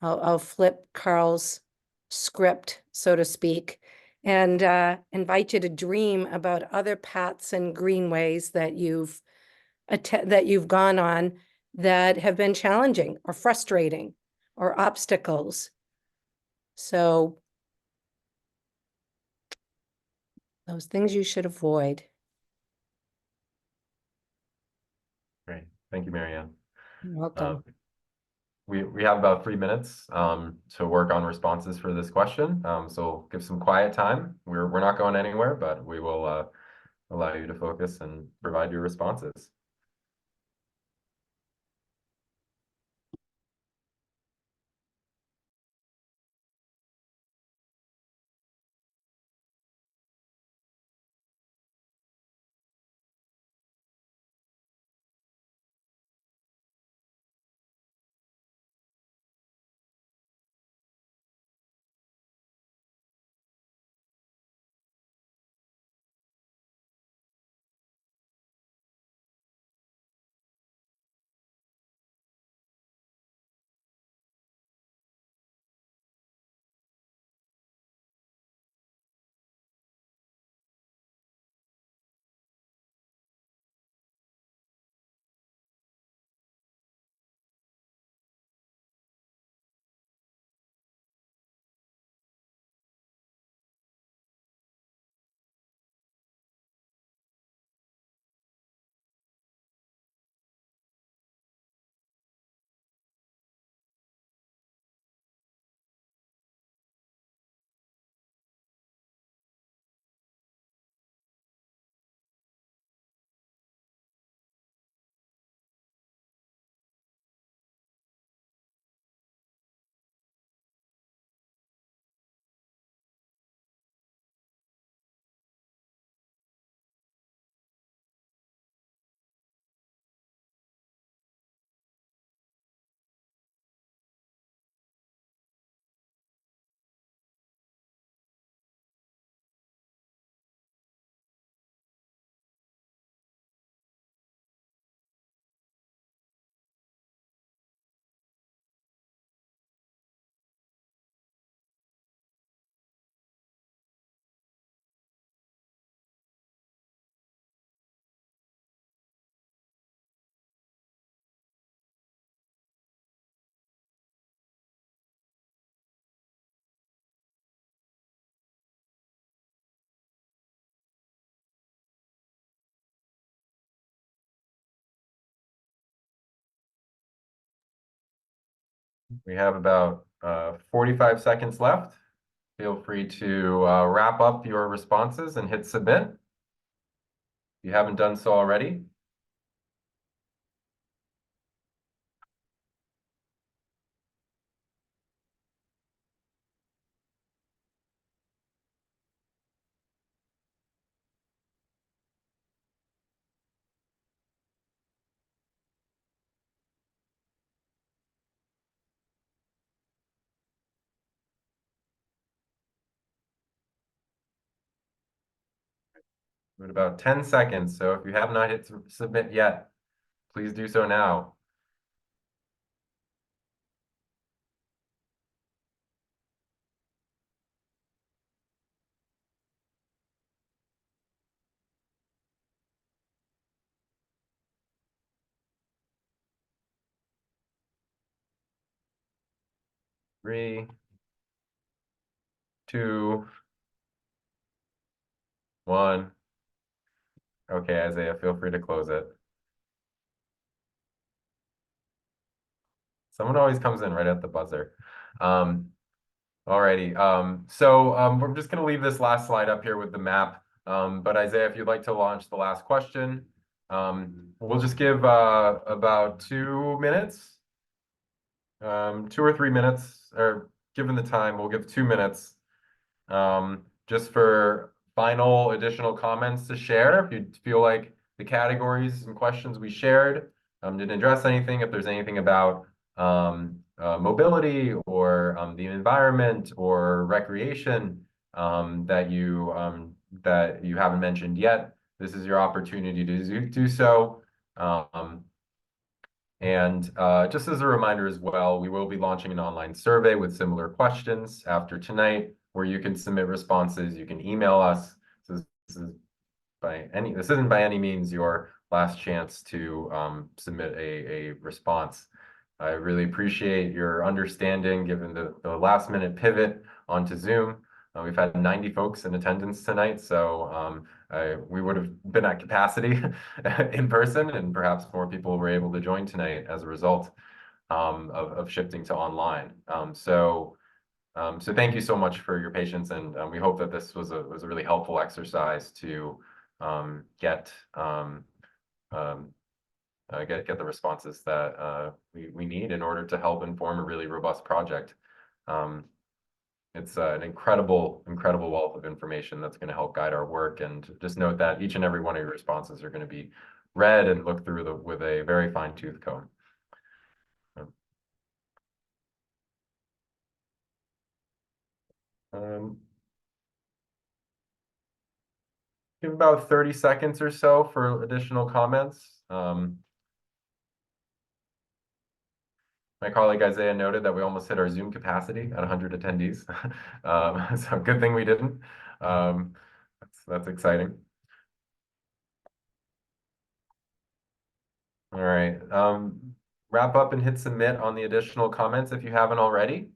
I'll flip Carl's script, so to speak, and invite you to dream about other paths and greenways that you've gone on that have been challenging or frustrating or obstacles. So those things you should avoid. Great. Thank you, Marianne. You're welcome. We have about 3 minutes to work on responses for this question. So give some quiet time. We're not going anywhere, but we will allow you to focus and provide your responses. We have about 45 seconds left. Feel free to wrap up your responses and hit submit. you haven't done so already. In about 10 seconds. So if you have not hit submit yet, please do so now. Three, two, one. Okay, Isaiah, feel free to close it. Someone always comes in right at the buzzer. Alrighty, we're just gonna leave this last slide up here with the map. But Isaiah, if you'd like to launch the last question, we'll just give about 2 minutes, 2 or 3 minutes, or given the time, we'll give 2 minutes just for final additional comments to share. If you feel like the categories and questions we shared didn't address anything, if there's anything about mobility or the environment or recreation that you haven't mentioned yet, this is your opportunity to do so. Just as a reminder as well, we will be launching an online survey with similar questions after tonight, where you can submit responses. You can email us. So this isn't by any means your last chance to submit a response. I really appreciate your understanding given the last minute pivot onto Zoom. We've had 90 folks in attendance tonight, so we would have been at capacity in person, and perhaps more people were able to join tonight as a result of shifting to online. So thank you so much for your patience, and we hope that this was a really helpful exercise to get the responses that we need in order to help inform a really robust project. It's an incredible wealth of information that's going to help guide our work. And just note that each and every one of your responses are going to be read and looked through with a very fine-tooth comb. Give about 30 seconds or so for additional comments. My colleague Isaiah noted that we almost hit our Zoom capacity at 100 attendees. So good thing we didn't. That's exciting. All right. Wrap up and hit submit on the additional comments if you haven't already.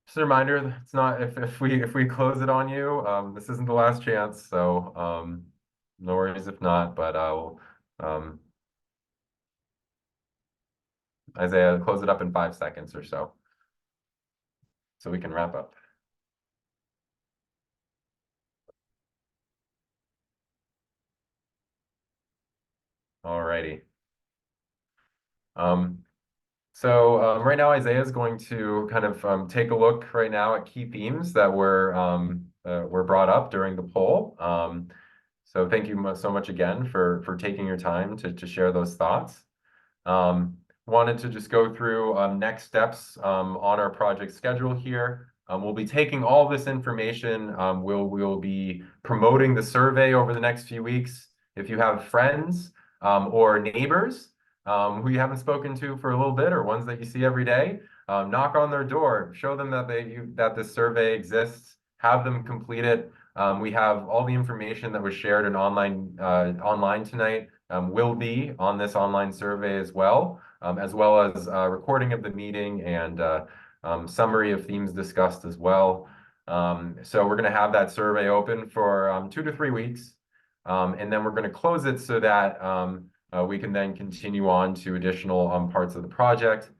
Just a reminder, it's not if we close it on you, this isn't the last chance. So no worries if not, but I'll Isaiah, close it up in 5 seconds or so we can wrap up. All righty. Right now, Isaiah is going to kind of take a look right now at key themes that were brought up during the poll. So thank you so much again for taking your time to share those thoughts. Wanted to just go through next steps on our project schedule here. We'll be taking all this information. We'll be promoting the survey over the next few weeks. If you have friends or neighbors who you haven't spoken to for a little bit, or ones that you see every day, knock on their door, show them that this survey exists, have them complete it. We have all the information that was shared in online tonight will be on this online survey as well as a recording of the meeting and summary of themes discussed as well. So we're going to have that survey open for 2 to 3 weeks, and then we're going to close it so that we can then continue on to additional parts of the project.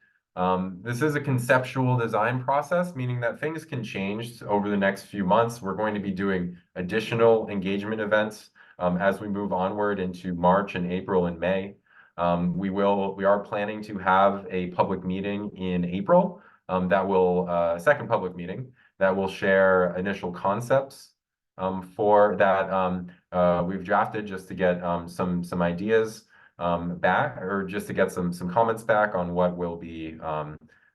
This is a conceptual design process, meaning that things can change over the next few months. We're going to be doing additional engagement events as we move onward into March and April and May. We are planning to have a public meeting in April second public meeting that will share initial concepts for that we've drafted, just to get some ideas back, or just to get some comments back on what will be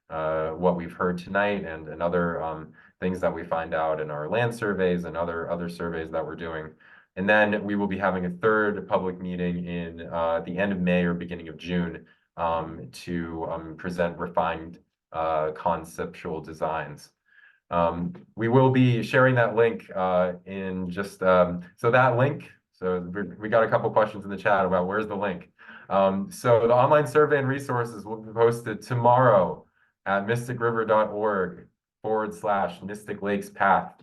what we've heard tonight, and other things that we find out in our land surveys and other surveys that we're doing. And then we will be having a third public meeting in the end of May or beginning of June to present refined conceptual designs. We will be sharing that link in just so that link. So we got a couple questions in the chat about where's the link. So the online survey and resources will be posted tomorrow at mysticriver.org/Mystic Lakes Path.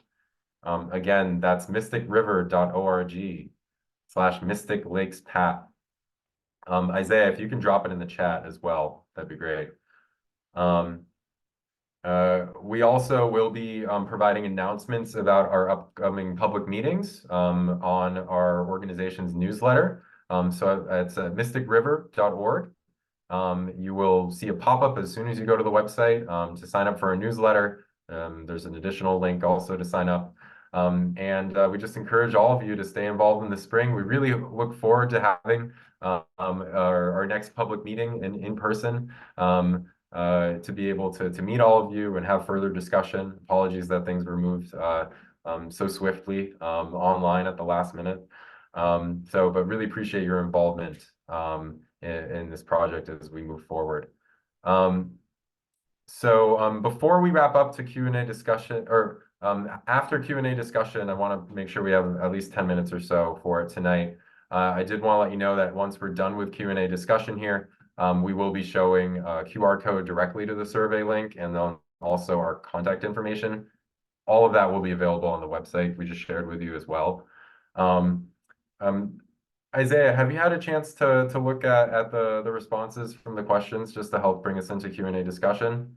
Again, that's mysticriver.org/Mystic Lakes Path. Isaiah, if you can drop it in the chat as well, that'd be great. We also will be providing announcements about our upcoming public meetings on our organization's newsletter. So it's mysticriver.org. You will see a pop-up as soon as you go to the website to sign up for a newsletter. There's an additional link also to sign up. And we just encourage all of you to stay involved in the spring. We really look forward to having our next public meeting in person, to be able to meet all of you and have further discussion. Apologies that things were moved so swiftly online at the last minute. But really appreciate your involvement in this project as we move forward. Before we wrap up to Q&A discussion, or after Q&A discussion, I want to make sure we have at least 10 minutes or so for it tonight. I did want to let you know that once we're done with Q&A discussion here, we will be showing a QR code directly to the survey link, and then also our contact information. All of that will be available on the website we just shared with you as well. Isaiah, have you had a chance to look at the responses from the questions, just to help bring us into Q&A discussion?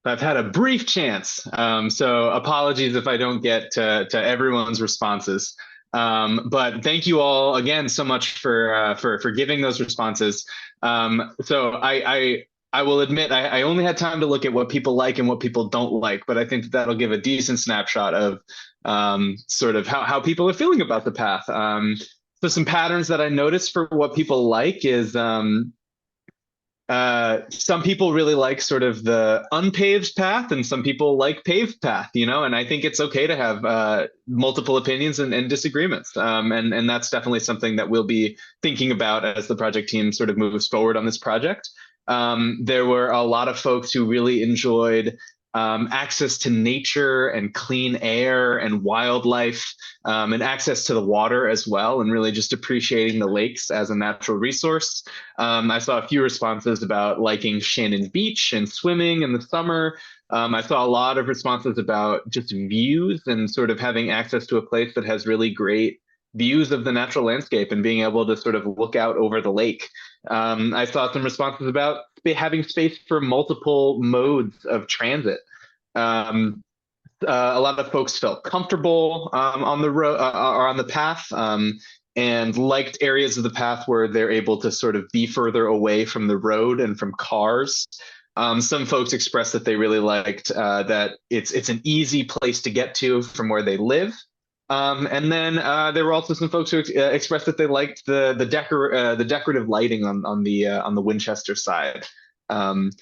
I've had a brief chance, so apologies if I don't get to everyone's responses. But thank you all again so much for giving those responses. So I will admit I only had time to look at what people like and what people don't like, but I think that'll give a decent snapshot of sort of how people are feeling about the path. So some patterns that I noticed for what people like is some people really like sort of the unpaved path, and some people like paved path, and I think it's okay to have multiple opinions and disagreements. And that's definitely something that we'll be thinking about as the project team sort of moves forward on this project. There were a lot of folks who really enjoyed access to nature and clean air and wildlife, and access to the water as well, and really just appreciating the lakes as a natural resource. I saw a few responses about liking Shannon Beach and swimming in the summer. I saw a lot of responses about just views and sort of having access to a place that has really great views of the natural landscape and being able to sort of look out over the lake. I saw some responses about having space for multiple modes of transit. A lot of folks felt comfortable on the road or on the path, and liked areas of the path where they're able to sort of be further away from the road and from cars. Some folks expressed that they really liked that it's an easy place to get to from where they live. And then there were also some folks who expressed that they liked the decorative lighting on the Winchester side. And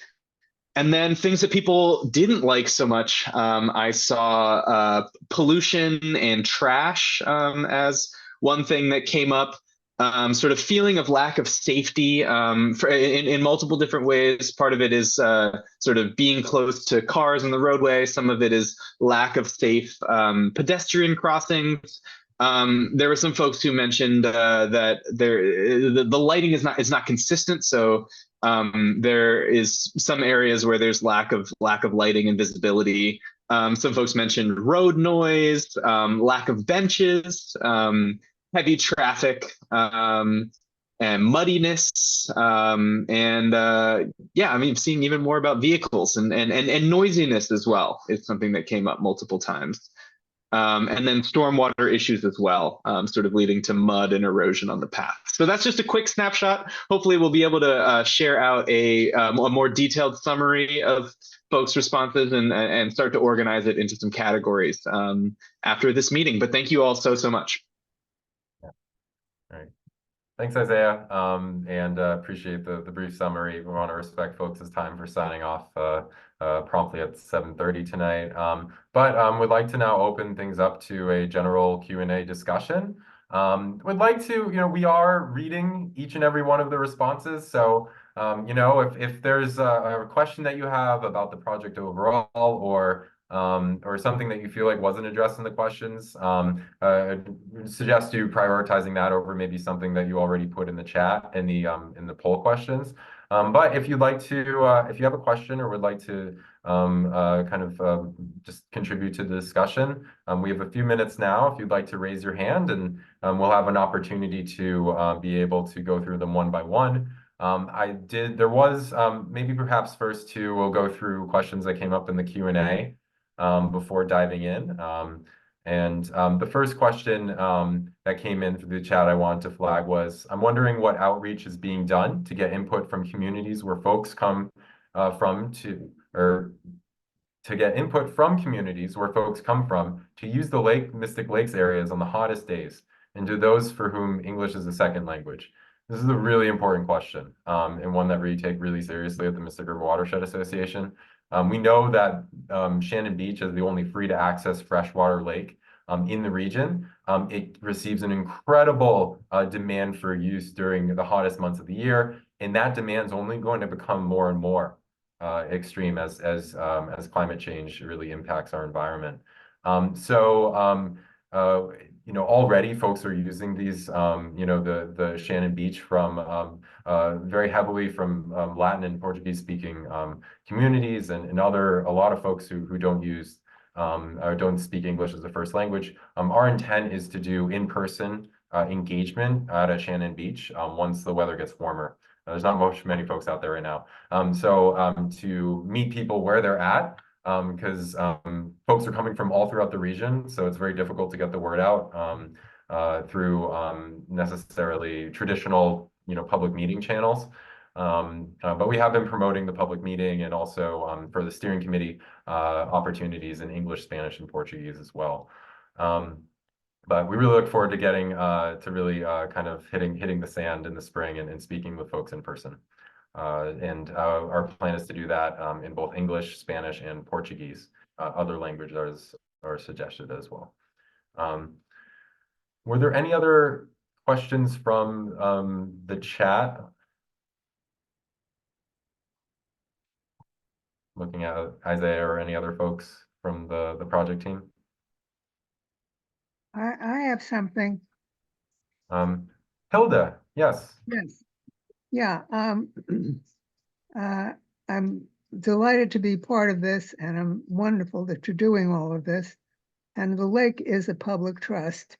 then things that people didn't like so much, I saw pollution and trash as one thing that came up. Sort of feeling of lack of safety in multiple different ways. Part of it is sort of being close to cars on the roadway. Some of it is lack of safe pedestrian crossings. There were some folks who mentioned that the lighting is not consistent. So there is some areas where there's lack of lighting and visibility. Some folks mentioned road noise, lack of benches, heavy traffic, and muddiness, and yeah, I mean, seeing even more about vehicles and noisiness as well is something that came up multiple times. and then stormwater issues as well, sort of leading to mud and erosion on the path. So that's just a quick snapshot. Hopefully we'll be able to share out a more detailed summary of folks' responses and start to organize it into some categories after this meeting. But thank you all so much. All right. Thanks, Isaiah, and appreciate the brief summary. We want to respect folks' time for signing off promptly at 7:30 tonight. But would like to now open things up to a general Q&A discussion. Would like to, we are reading each and every one of the responses. So, if there's a question that you have about the project overall or something that you feel like wasn't addressed in the questions, I suggest you prioritizing that over maybe something that you already put in the chat in the poll questions. But if you'd like to, if you have a question or would like to just contribute to the discussion, we have a few minutes now if you'd like to raise your hand, and we'll have an opportunity to be able to go through them one by one. There was maybe perhaps first we'll go through questions that came up in the Q&A before diving in. The first question that came in through the chat I wanted to flag was, I'm wondering what outreach is being done to get input from communities where folks come from to get input from communities where folks come from to use the Mystic Lakes areas on the hottest days, and to those for whom English is a second language. This is a really important question, and one that we take really seriously at the Mystic River Watershed Association. We know that Shannon Beach is the only free-to-access freshwater lake in the region. It receives an incredible demand for use during the hottest months of the year, and that demand is only going to become more and more extreme as climate change really impacts our environment. Already folks are using these, the Shannon Beach from very heavily from Latin and Portuguese speaking communities and a lot of folks who don't use or don't speak English as a first language. Our intent is to do in-person engagement at Shannon Beach once the weather gets warmer. There's not many folks out there right now. To meet people where they're at, because folks are coming from all throughout the region, so it's very difficult to get the word out through necessarily traditional, public meeting channels. But we have been promoting the public meeting and also for the steering committee opportunities in English, Spanish, and Portuguese as well. But we really look forward to getting to really kind of hitting the sand in the spring and speaking with folks in person. Our plan is to do that in both English, Spanish, and Portuguese. Other languages are suggested as well. Were there any other questions from the chat? Looking at Isaiah or any other folks from the project team. I have something. Hilda, yes. Yes. Yeah. I'm delighted to be part of this, and I'm wonderful that you're doing all of this. And the lake is a public trust,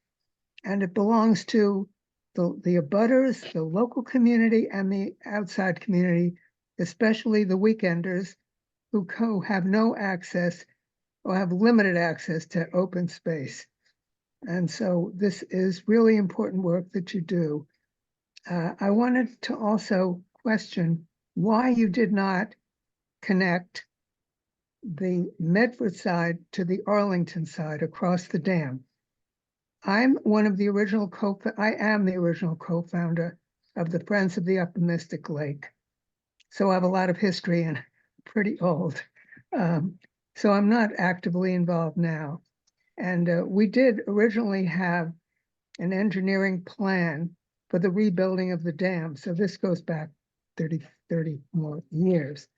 and it belongs to the abutters, the local community, and the outside community, especially the weekenders who have no access or have limited access to open space. And so this is really important work that you do. I wanted to also question why you did not connect the Medford side to the Arlington side across the dam. I am the original co-founder of the Friends of the Upper Mystic Lake. So I have a lot of history and pretty old. So I'm not actively involved now. And we did originally have an engineering plan for the rebuilding of the dam. So this goes back 30 more years.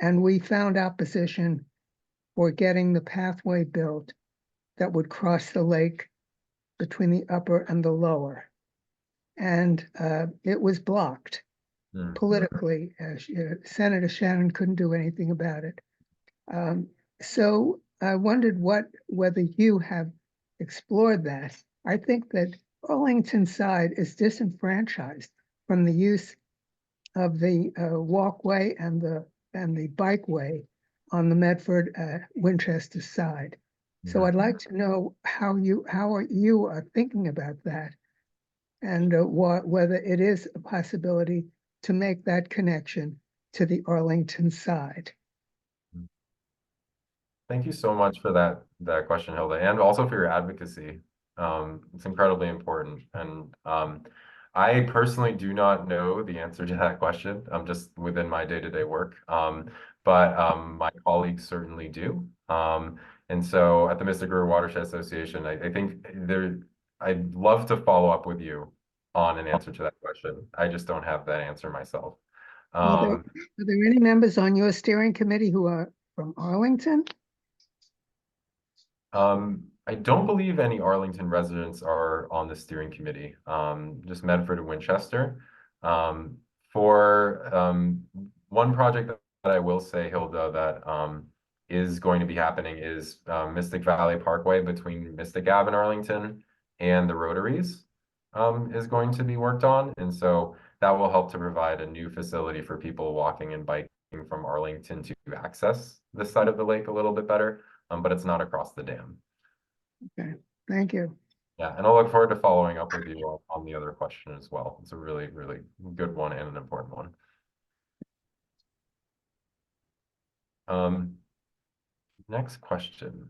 And we found opposition for getting the pathway built that would cross the lake between the upper and the lower. And it was blocked politically. Senator Shannon couldn't do anything about it. So I wondered whether you have explored that. I think that Arlington side is disenfranchised from the use of the walkway and the bikeway on the Medford Winchester side. So I'd like to know how you are thinking about that, and whether it is a possibility to make that connection to the Arlington side. Thank you so much for that question, Hilda, and also for your advocacy. It's incredibly important. And I personally do not know the answer to that question. I'm just within my day-to-day work. But my colleagues certainly do. And so at the Mystic River Watershed Association, I think I'd love to follow up with you on an answer to that question. I just don't have that answer myself. Are there any members on your steering committee who are from Arlington? I don't believe any Arlington residents are on the steering committee, just Medford and Winchester. For one project that I will say, Hilda, that is going to be happening is Mystic Valley Parkway between Mystic Ave and Arlington and the Rotaries is going to be worked on. And so that will help to provide a new facility for people walking and biking from Arlington to access this side of the lake a little bit better, but it's not across the dam. Okay, thank you. Yeah, and I'll look forward to following up with you on the other question as well. It's a really, really good one and an important one. Next question.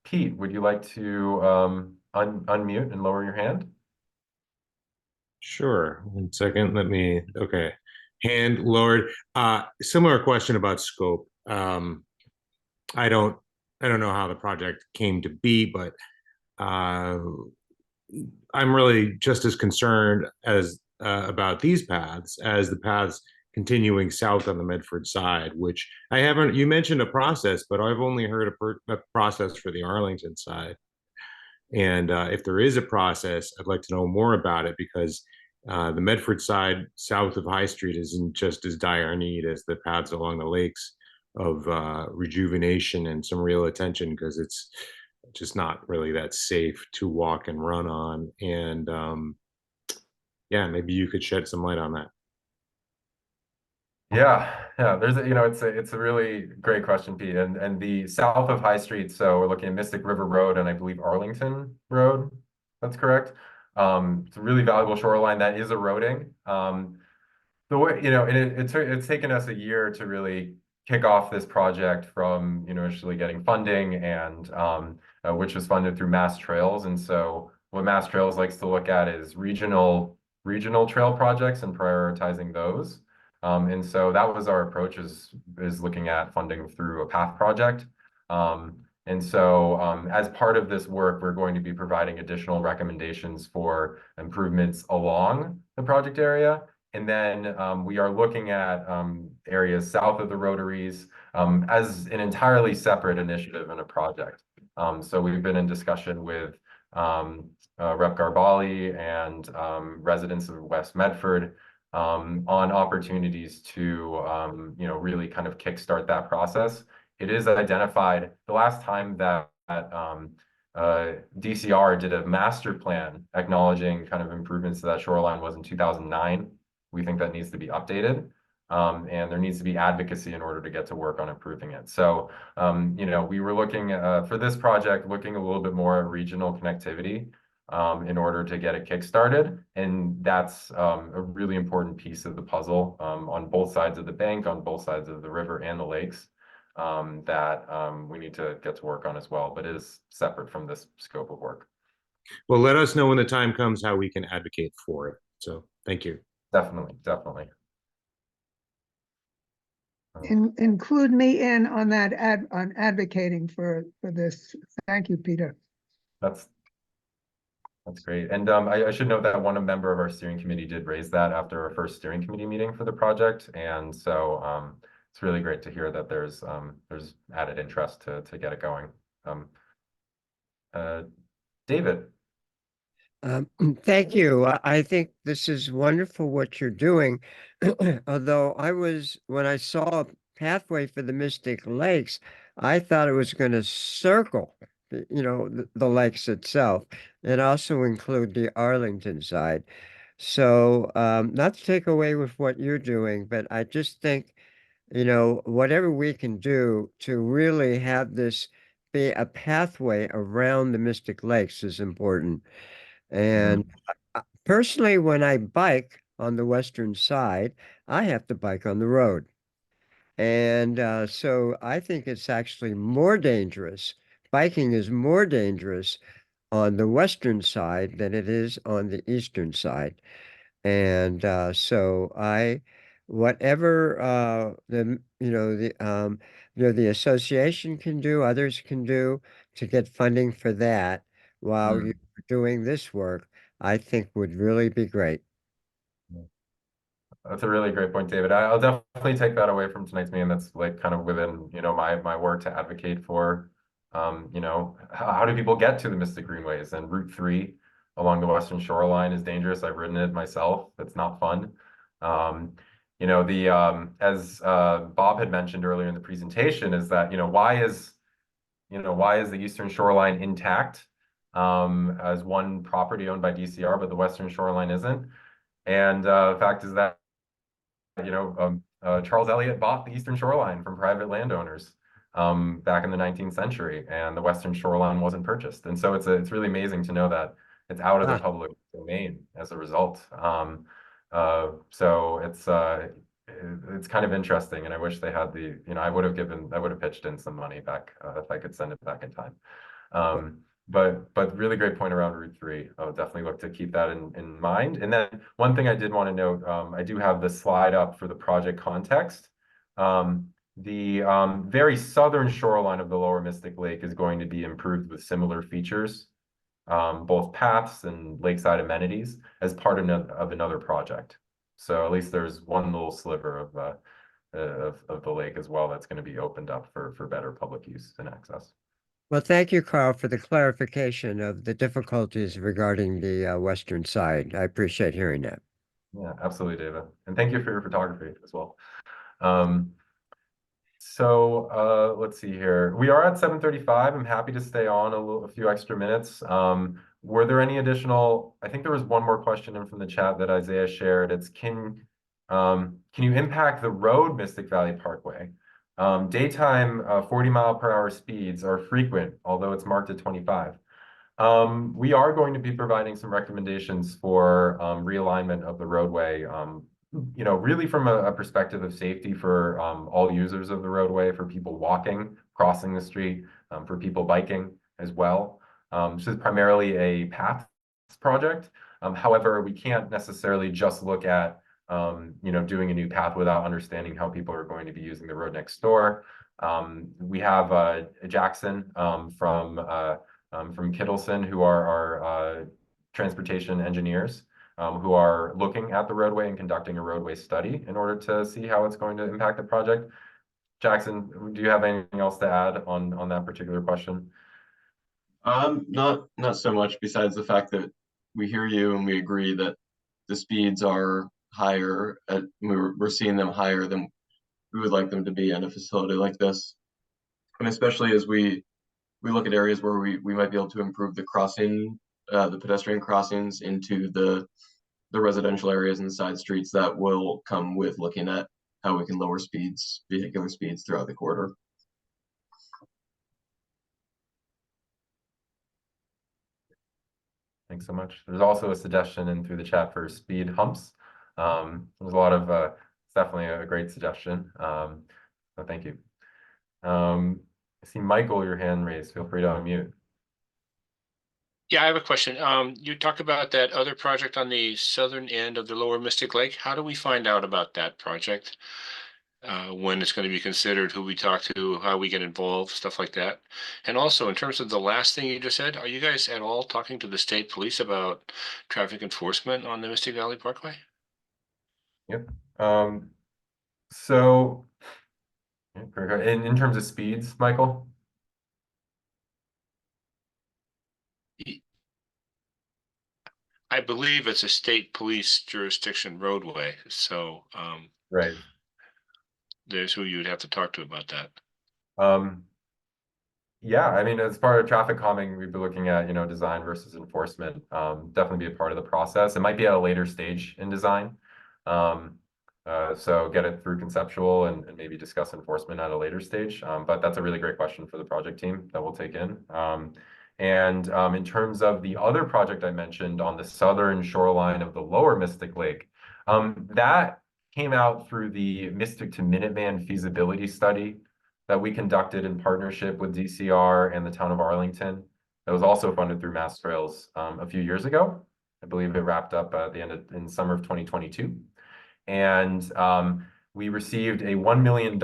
Pete, would you like to unmute and lower your hand? Sure. 1 second. Okay. Hand lowered. Similar question about scope. I don't know how the project came to be, but I'm really just as concerned as about these paths as the paths continuing south on the Medford side, which I haven't. You mentioned a process, but I've only heard a process for the Arlington side. And if there is a process, I'd like to know more about it, because the Medford side south of High Street is in just as dire need as the paths along the lakes of rejuvenation and some real attention, because it's just not really that safe to walk and run on. And yeah, maybe you could shed some light on that. Yeah, there's it's a really great question, Pete. And the south of High Street, so we're looking at Mystic River Road and I believe Arlington Road. That's correct. It's a really valuable shoreline that is eroding. The way, and it's taken us a year to really kick off this project from, initially getting funding and which was funded through Mass Trails. And so what Mass Trails likes to look at is regional trail projects and prioritizing those. And so that was our approach, is looking at funding through a path project. And so as part of this work, we're going to be providing additional recommendations for improvements along the project area. And then we are looking at areas south of the Rotaries as an entirely separate initiative and a project. So we've been in discussion with Rep. Garbali and residents of West Medford on opportunities to really kind of kickstart that process. It is identified the last time that DCR did a master plan acknowledging kind of improvements to that shoreline was in 2009. We think that needs to be updated. And there needs to be advocacy in order to get to work on improving it. So, we were looking for this project, looking a little bit more at regional connectivity in order to get it kickstarted. And that's a really important piece of the puzzle on both sides of the bank, on both sides of the river and the lakes, that we need to get to work on as well, but it is separate from this scope of work. Well, let us know when the time comes how we can advocate for it. So thank you. Definitely. Include me in on that on advocating for this. Thank you, Peter. That's great. And I should note that one member of our steering committee did raise that after our first steering committee meeting for the project. And so it's really great to hear that there's added interest to get it going. David. Thank you. I think this is wonderful what you're doing. Although when I saw a pathway for the Mystic Lakes, I thought it was going to circle, the lakes itself, and also include the Arlington side. So not to take away with what you're doing, but I just think, whatever we can do to really have this be a pathway around the Mystic Lakes is important. And personally, when I bike on the western side, I have to bike on the road. And so I think it's actually more dangerous. Biking is more dangerous on the western side than it is on the eastern side. And so whatever the association can do, others can do to get funding for that while you're doing this work, I think would really be great. That's a really great point, David. I'll definitely take that away from tonight's meeting. That's like kind of within, my work to advocate for, how do people get to the Mystic Greenways? And Route 3 along the western shoreline is dangerous. I've ridden it myself. It's not fun. As Bob had mentioned earlier in the presentation, is that, why is the eastern shoreline intact as one property owned by DCR, but the western shoreline isn't? And the fact is that Charles Eliot bought the eastern shoreline from private landowners back in the 19th century, and the western shoreline wasn't purchased. And so it's really amazing to know that it's out of the public domain as a result. So it's kind of interesting, and I wish they had I would have pitched in some money back if I could send it back in time. But really great point around Route 3. I'll definitely look to keep that in mind. And then one thing I did want to note, I do have the slide up for the project context. The very southern shoreline of the lower Mystic Lake is going to be improved with similar features, both paths and lakeside amenities, as part of another project. So at least there's one little sliver of the lake as well that's going to be opened up for better public use and access. Well, thank you, Carl, for the clarification of the difficulties regarding the western side. I appreciate hearing that. Yeah, absolutely, David. And thank you for your photography as well. Let's see here. We are at 7:35. I'm happy to stay on a few extra minutes. Were there any additional? I think there was one more question in from the chat that Isaiah shared. It's can you impact the road Mystic Valley Parkway? Daytime 40-mile-per-hour speeds are frequent, although it's marked at 25. We are going to be providing some recommendations for realignment of the roadway, really from a perspective of safety for all users of the roadway, for people walking, crossing the street, for people biking as well. This is primarily a paths project. However, we can't necessarily just look at doing a new path without understanding how people are going to be using the road next door. We have Jackson from Kittleson, who are our transportation engineers, who are looking at the roadway and conducting a roadway study in order to see how it's going to impact the project. Jackson, do you have anything else to add on that particular question? Not so much, besides the fact that we hear you and we agree that the speeds are higher. We're seeing them higher than we would like them to be in a facility like this, and especially as we look at areas where we might be able to improve the pedestrian crossings into the residential areas and the side streets. That will come with looking at how we can lower vehicular speeds throughout the corridor. Thanks so much. There's also a suggestion in through the chat for speed humps. There's a lot of, it's definitely a great suggestion. So thank you. I see Michael, your hand raised. Feel free to unmute. Yeah, I have a question. You talk about that other project on the southern end of the lower Mystic Lake. How do we find out about that project? When it's going to be considered, who we talk to, how we get involved, stuff like that. And also, in terms of the last thing you just said, are you guys at all talking to the state police about traffic enforcement on the Mystic Valley Parkway? Yep. So in terms of speeds, Michael? I believe it's a state police jurisdiction roadway, so right. There's who you'd have to talk to about that. Yeah, I mean, as part of traffic calming, we'd be looking at, design versus enforcement. Definitely be a part of the process. It might be at a later stage in design. So get it through conceptual and maybe discuss enforcement at a later stage. But that's a really great question for the project team that we'll take in. In terms of the other project I mentioned on the southern shoreline of the lower Mystic Lake, that came out through the Mystic to Minuteman feasibility study that we conducted in partnership with DCR and the town of Arlington. That was also funded through Mass Trails a few years ago. I believe it wrapped up at the end in summer of 2022. And we received a $1 million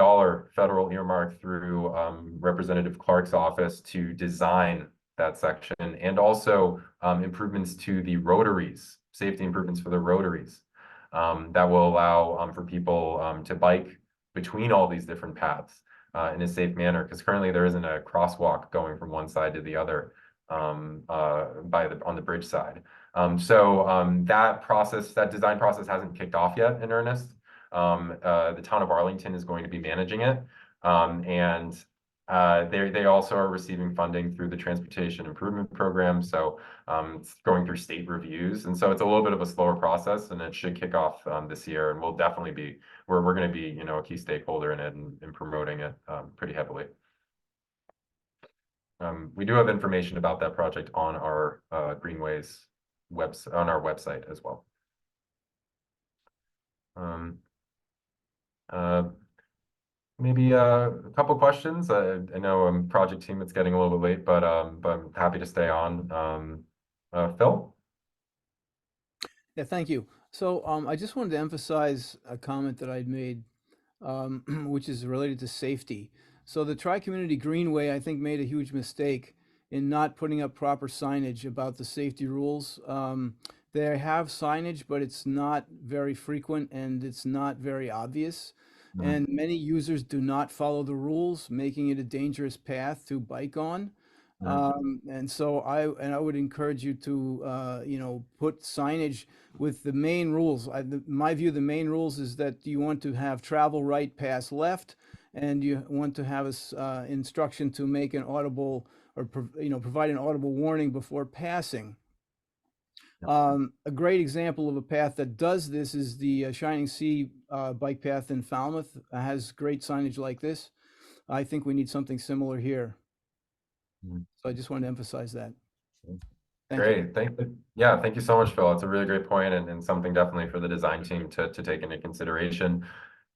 federal earmark through Representative Clark's office to design that section, and also improvements to the rotaries, safety improvements for the rotaries that will allow for people to bike between all these different paths in a safe manner, because currently there isn't a crosswalk going from one side to the other on the bridge side. That design process hasn't kicked off yet in earnest. The town of Arlington is going to be managing it. They also are receiving funding through the Transportation Improvement Program. So it's going through state reviews. And so it's a little bit of a slower process, and it should kick off this year. And we'll definitely be, we're going to be, a key stakeholder in it and promoting it pretty heavily. We do have information about that project on our Greenways on our website as well. Maybe a couple questions. I know project team, it's getting a little bit late, but I'm happy to stay on. Phil? Yeah, thank you. So I just wanted to emphasize a comment that I'd made, which is related to safety. So the Tri-Community Greenway, I think, made a huge mistake in not putting up proper signage about the safety rules. They have signage, but it's not very frequent and it's not very obvious. And many users do not follow the rules, making it a dangerous path to bike on. And so I would encourage you to, put signage with the main rules. My view, the main rules is that you want to have travel right, pass left, and you want to have instruction to make an audible or provide an audible warning before passing. A great example of a path that does this is the Shining Sea bike path in Falmouth. It has great signage like this. I think we need something similar here. So I just wanted to emphasize that. Great. Thank you. Yeah, thank you so much, Phil. It's a really great point, and something definitely for the design team to take into consideration.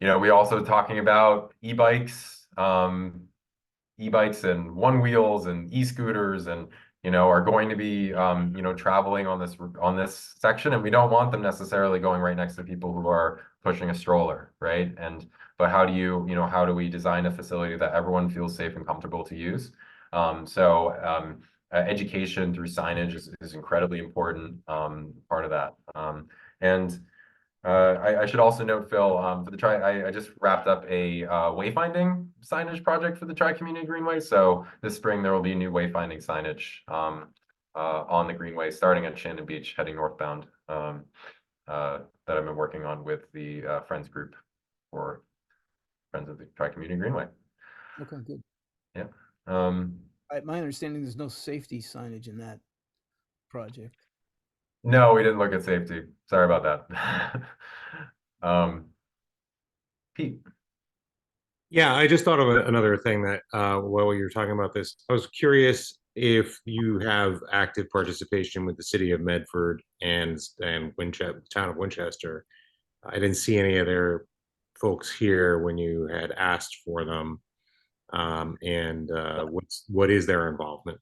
We also talking about e-bikes and one wheels and e-scooters, and are going to be traveling on this section, and we don't want them necessarily going right next to people who are pushing a stroller, right? But how do we design a facility that everyone feels safe and comfortable to use? Education through signage is incredibly important part of that. I should also note, Phil, I just wrapped up a wayfinding signage project for the Tri-Community Greenway. So this spring there will be new wayfinding signage on the Greenway, starting at Shannon Beach, heading northbound, that I've been working on with the Friends group for Friends of the Tri-Community Greenway. Okay, good. Yeah. My understanding, there's no safety signage in that project. No, we didn't look at safety. Sorry about that. Pete. Yeah, I just thought of another thing that while you were talking about this, I was curious if you have active participation with the city of Medford and Winchester, town of Winchester. I didn't see any of their folks here when you had asked for them. What is their involvement?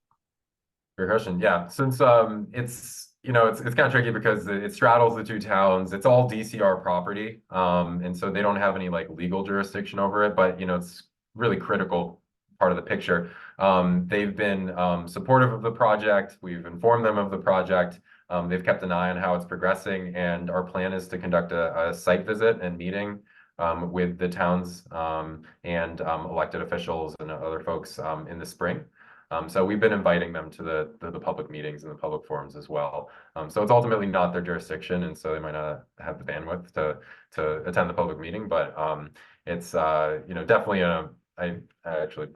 Great question. Yeah, since it's kind of tricky because it straddles the two towns. It's all DCR property, and so they don't have any legal jurisdiction over it. But it's really critical part of the picture. They've been supportive of the project. We've informed them of the project. They've kept an eye on how it's progressing, and our plan is to conduct a site visit and meeting with the towns and elected officials and other folks in the spring. So we've been inviting them to the public meetings and the public forums as well. So it's ultimately not their jurisdiction, and so they might not have the bandwidth to attend the public meeting. But it's definitely I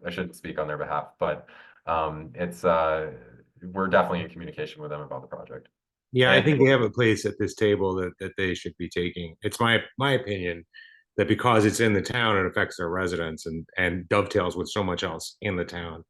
shouldn't speak on their behalf, but we're definitely in communication with them about the project. Yeah, I And- think they have a place at this table that they should be taking. It's my opinion that because it's in the town, it affects their residents and dovetails with so much else in the town.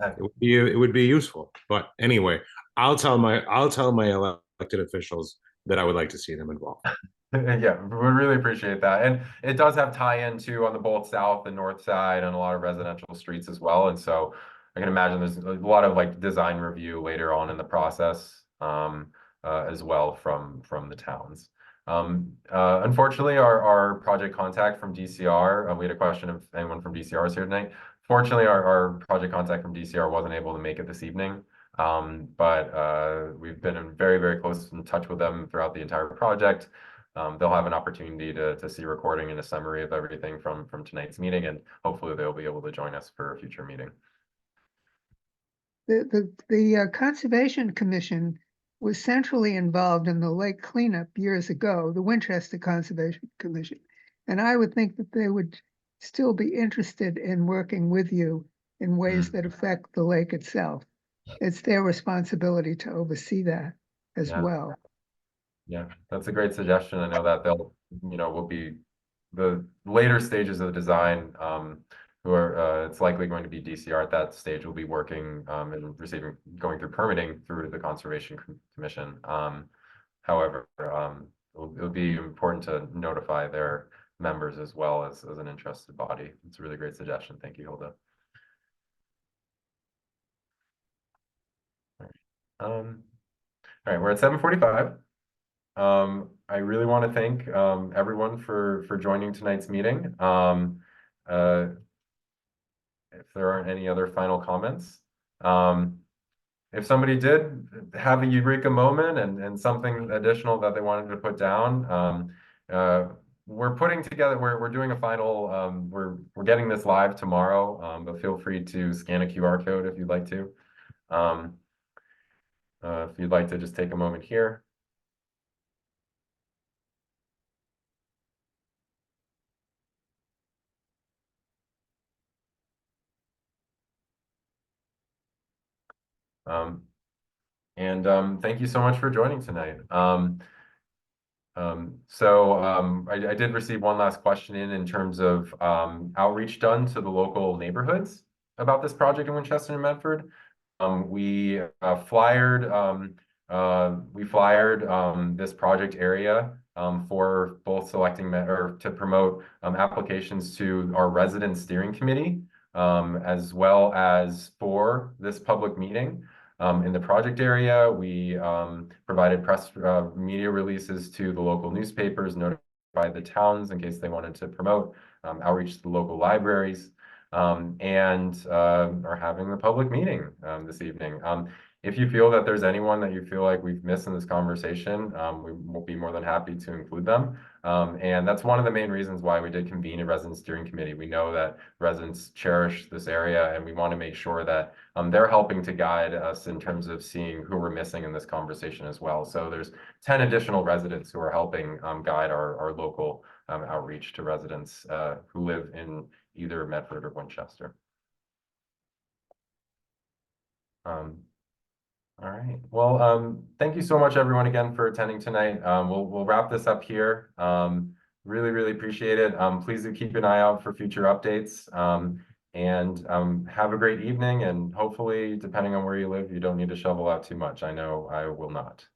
It would be useful. But anyway, I'll tell my elected officials that I would like to see them involved. Yeah, we really appreciate that. And it does have tie-in too on the both south and north side and a lot of residential streets as well. And so I can imagine there's a lot of like design review later on in the process as well from the towns. Unfortunately, our project contact from DCR, we had a question if anyone from DCR is here tonight. Fortunately, our project contact from DCR wasn't able to make it this evening. But we've been in very close in touch with them throughout the entire project. They'll have an opportunity to see recording and a summary of everything from tonight's meeting, and hopefully they'll be able to join us for a future meeting. The Conservation Commission was centrally involved in the lake cleanup years ago, the Winchester Conservation Commission. And I would think that they would still be interested in working with you in ways that affect the lake itself. It's their responsibility to oversee that as well. Yeah, that's a great suggestion. I know that they'll, will be the later stages of the design, who are, it's likely going to be DCR at that stage will be working and going through permitting through the Conservation Commission. However, it'll be important to notify their members as well as an interested body. It's a really great suggestion. Thank you, Hilda. All right, we're at 7:45. I really want to thank everyone for joining tonight's meeting. If there aren't any other final comments, if somebody did have a eureka moment and something additional that they wanted to put down, we're putting together. We're doing a final. We're getting this live tomorrow, but feel free to scan a QR code if you'd like to. If you'd like to just take a moment here. Thank you so much for joining tonight. I did receive one last question in terms of outreach done to the local neighborhoods about this project in Winchester and Medford. We flyered this project area for both selecting or to promote applications to our resident steering committee, as well as for this public meeting. In the project area, we provided press media releases to the local newspapers, notified the towns in case they wanted to promote outreach to the local libraries, and are having the public meeting this evening. If you feel that there's anyone that you feel like we've missed in this conversation, we will be more than happy to include them. And that's one of the main reasons why we did convene a resident steering committee. We know that residents cherish this area, and we want to make sure that they're helping to guide us in terms of seeing who we're missing in this conversation as well. So there's 10 additional residents who are helping guide our local outreach to residents who live in either Medford or Winchester. All right. Well, thank you so much, everyone, again for attending tonight. We'll wrap this up here. Really appreciate it. Please do keep an eye out for future updates. And have a great evening. And hopefully, depending on where you live, you don't need to shovel out too much. I know I will not.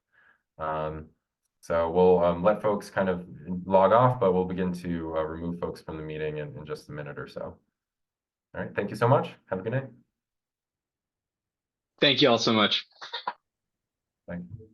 So we'll let folks kind of log off, but we'll begin to remove folks from the meeting in just a minute or so. All right. Thank you so much. Have a good night. Thank you all so much. Thank you.